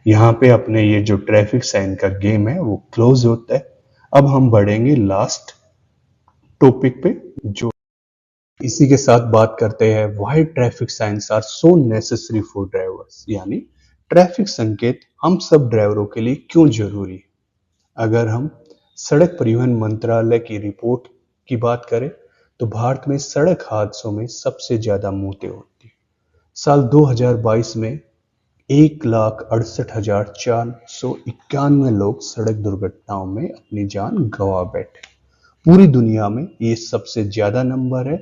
यहाँ पे अपने ये जो ट्रैफिक साइन का गेम है वो क्लोज होता है। अब हम बढ़ेंगे लास्ट टॉपिक पे, जो इसी के साथ बात करते हैं why traffic signs are so necessary for drivers, यानी ट्रैफिक संकेत हम सब ड्राइवरों के लिए क्यों जरूरी है। अगर हम सड़क परिवहन मंत्रालय की रिपोर्ट की बात करें तो भारत में सड़क हादसों में सबसे ज्यादा मौतें होती है। साल 2022 में 1,68,491 लोग सड़क दुर्घटनाओं में अपनी जान गंवा बैठे। पूरी दुनिया में ये सबसे ज्यादा नंबर है।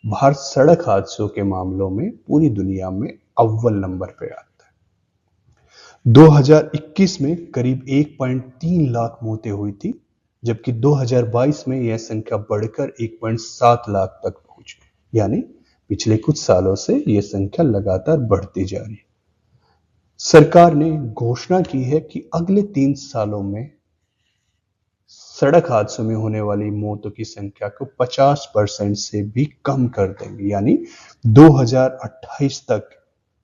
भारत सड़क हादसों के मामलों में पूरी दुनिया में अव्वल नंबर पे आता है। 2021 में करीब 1.3 लाख मौतें हुई थी, जबकि 2022 में यह संख्या बढ़कर 1.7 लाख तक पहुंच गई। यानी पिछले कुछ सालों से यह संख्या लगातार बढ़ती जा रही है। सरकार ने घोषणा की है कि अगले 3 सालों में सड़क हादसों में होने वाली मौतों की संख्या को 50% से भी कम कर देंगे। यानी 2028 तक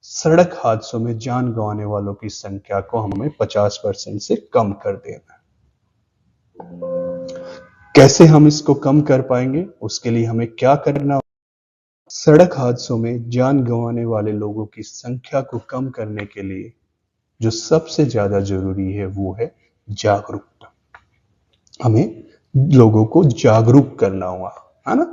सड़क हादसों में जान गंवाने वालों की संख्या को हमें 50% से कम कर देना है। कैसे हम इसको कम कर पाएंगे, उसके लिए हमें क्या करना होगा? सड़क हादसों में जान गंवाने वाले लोगों की संख्या को कम करने के लिए जो सबसे ज्यादा जरूरी है वो है जागरूकता। हमें लोगों को जागरूक करना होगा, है ना।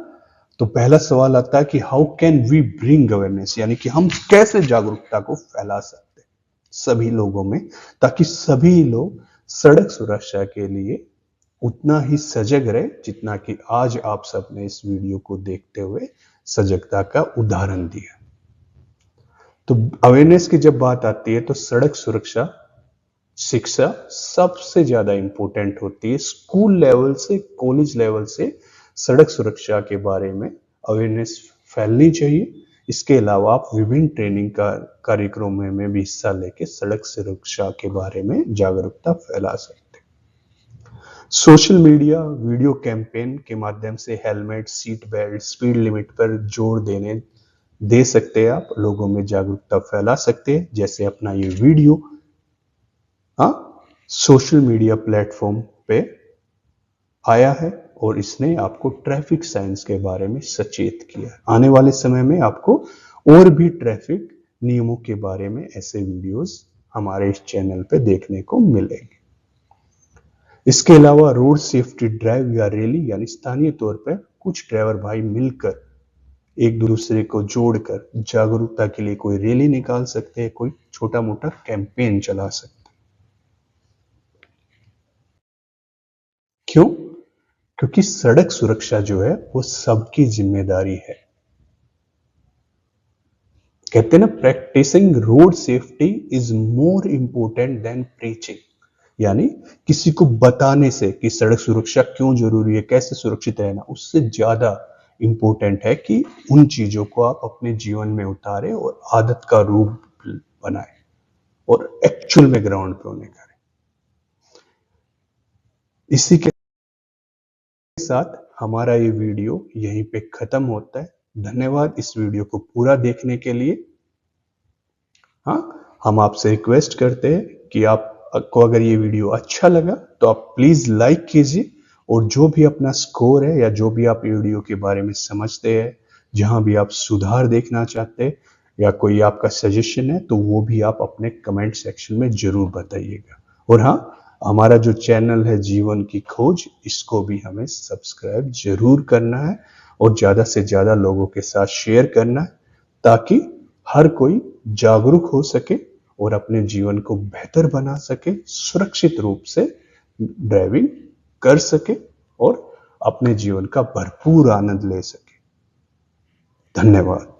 तो पहला सवाल आता है कि how can we bring awareness, यानी कि हम कैसे जागरूकता को फैला सकते हैं सभी लोगों में, ताकि सभी लोग सड़क सुरक्षा के लिए उतना ही सजग रहे जितना कि आज आप सबने इस वीडियो को देखते हुए सजगता का उदाहरण दिया। तो अवेयरनेस की जब बात आती है तो सड़क सुरक्षा शिक्षा सबसे ज्यादा इंपॉर्टेंट होती है। स्कूल लेवल से कॉलेज लेवल से सड़क सुरक्षा के बारे में अवेयरनेस फैलनी चाहिए। इसके अलावा आप विभिन्न ट्रेनिंग कार्यक्रमों में भी हिस्सा लेके सड़क सुरक्षा के बारे में जागरूकता फैला सकते हैं। सोशल मीडिया वीडियो कैंपेन के माध्यम से helmet, seat belt, speed limit पर जोर दे सकते हैं। आप लोगों में जागरूकता फैला सकते हैं। जैसे अपना ये वीडियो सोशल मीडिया प्लेटफॉर्म पे आया है और इसने आपको ट्रैफिक साइंस के बारे में सचेत किया। आने वाले समय में आपको और भी ट्रैफिक नियमों के बारे में ऐसे वीडियोस हमारे इस चैनल पे देखने को मिलेंगे। इसके अलावा रोड सेफ्टी ड्राइव या रैली, यानी स्थानीय तौर पर कुछ ड्राइवर भाई मिलकर एक दूसरे को जोड़कर जागरूकता के लिए कोई रैली निकाल सकते हैं, कोई छोटा मोटा कैंपेन चला सकते हैं। क्यों? क्योंकि सड़क सुरक्षा जो है वो सबकी जिम्मेदारी है। कहते हैं ना, practising road safety is more important than preaching, यानी किसी को बताने से कि सड़क सुरक्षा क्यों जरूरी है, कैसे सुरक्षित रहना, उससे ज्यादा इंपॉर्टेंट है कि उन चीजों को आप अपने जीवन में उतारें और आदत का रूप बनाएं और एक्चुअल में ग्राउंड पे उन्हें करें। इसी के साथ हमारा ये वीडियो यहीं पे खत्म होता है। धन्यवाद इस वीडियो को पूरा देखने के लिए। हम आपसे रिक्वेस्ट करते हैं कि आपको अगर ये वीडियो अच्छा लगा तो आप प्लीज लाइक कीजिए, और जो भी अपना स्कोर है या जो भी आप वीडियो के बारे में समझते हैं, जहां भी आप सुधार देखना चाहते हैं या कोई आपका सजेशन है, तो वो भी आप अपने कमेंट सेक्शन में जरूर बताइएगा। और हमारा जो चैनल है जीवन की खोज, इसको भी हमें सब्सक्राइब जरूर करना है और ज्यादा से ज्यादा लोगों के साथ शेयर करना है, ताकि हर कोई जागरूक हो सके और अपने जीवन को बेहतर बना सके, सुरक्षित रूप से ड्राइविंग कर सके और अपने जीवन का भरपूर आनंद ले सके। धन्यवाद।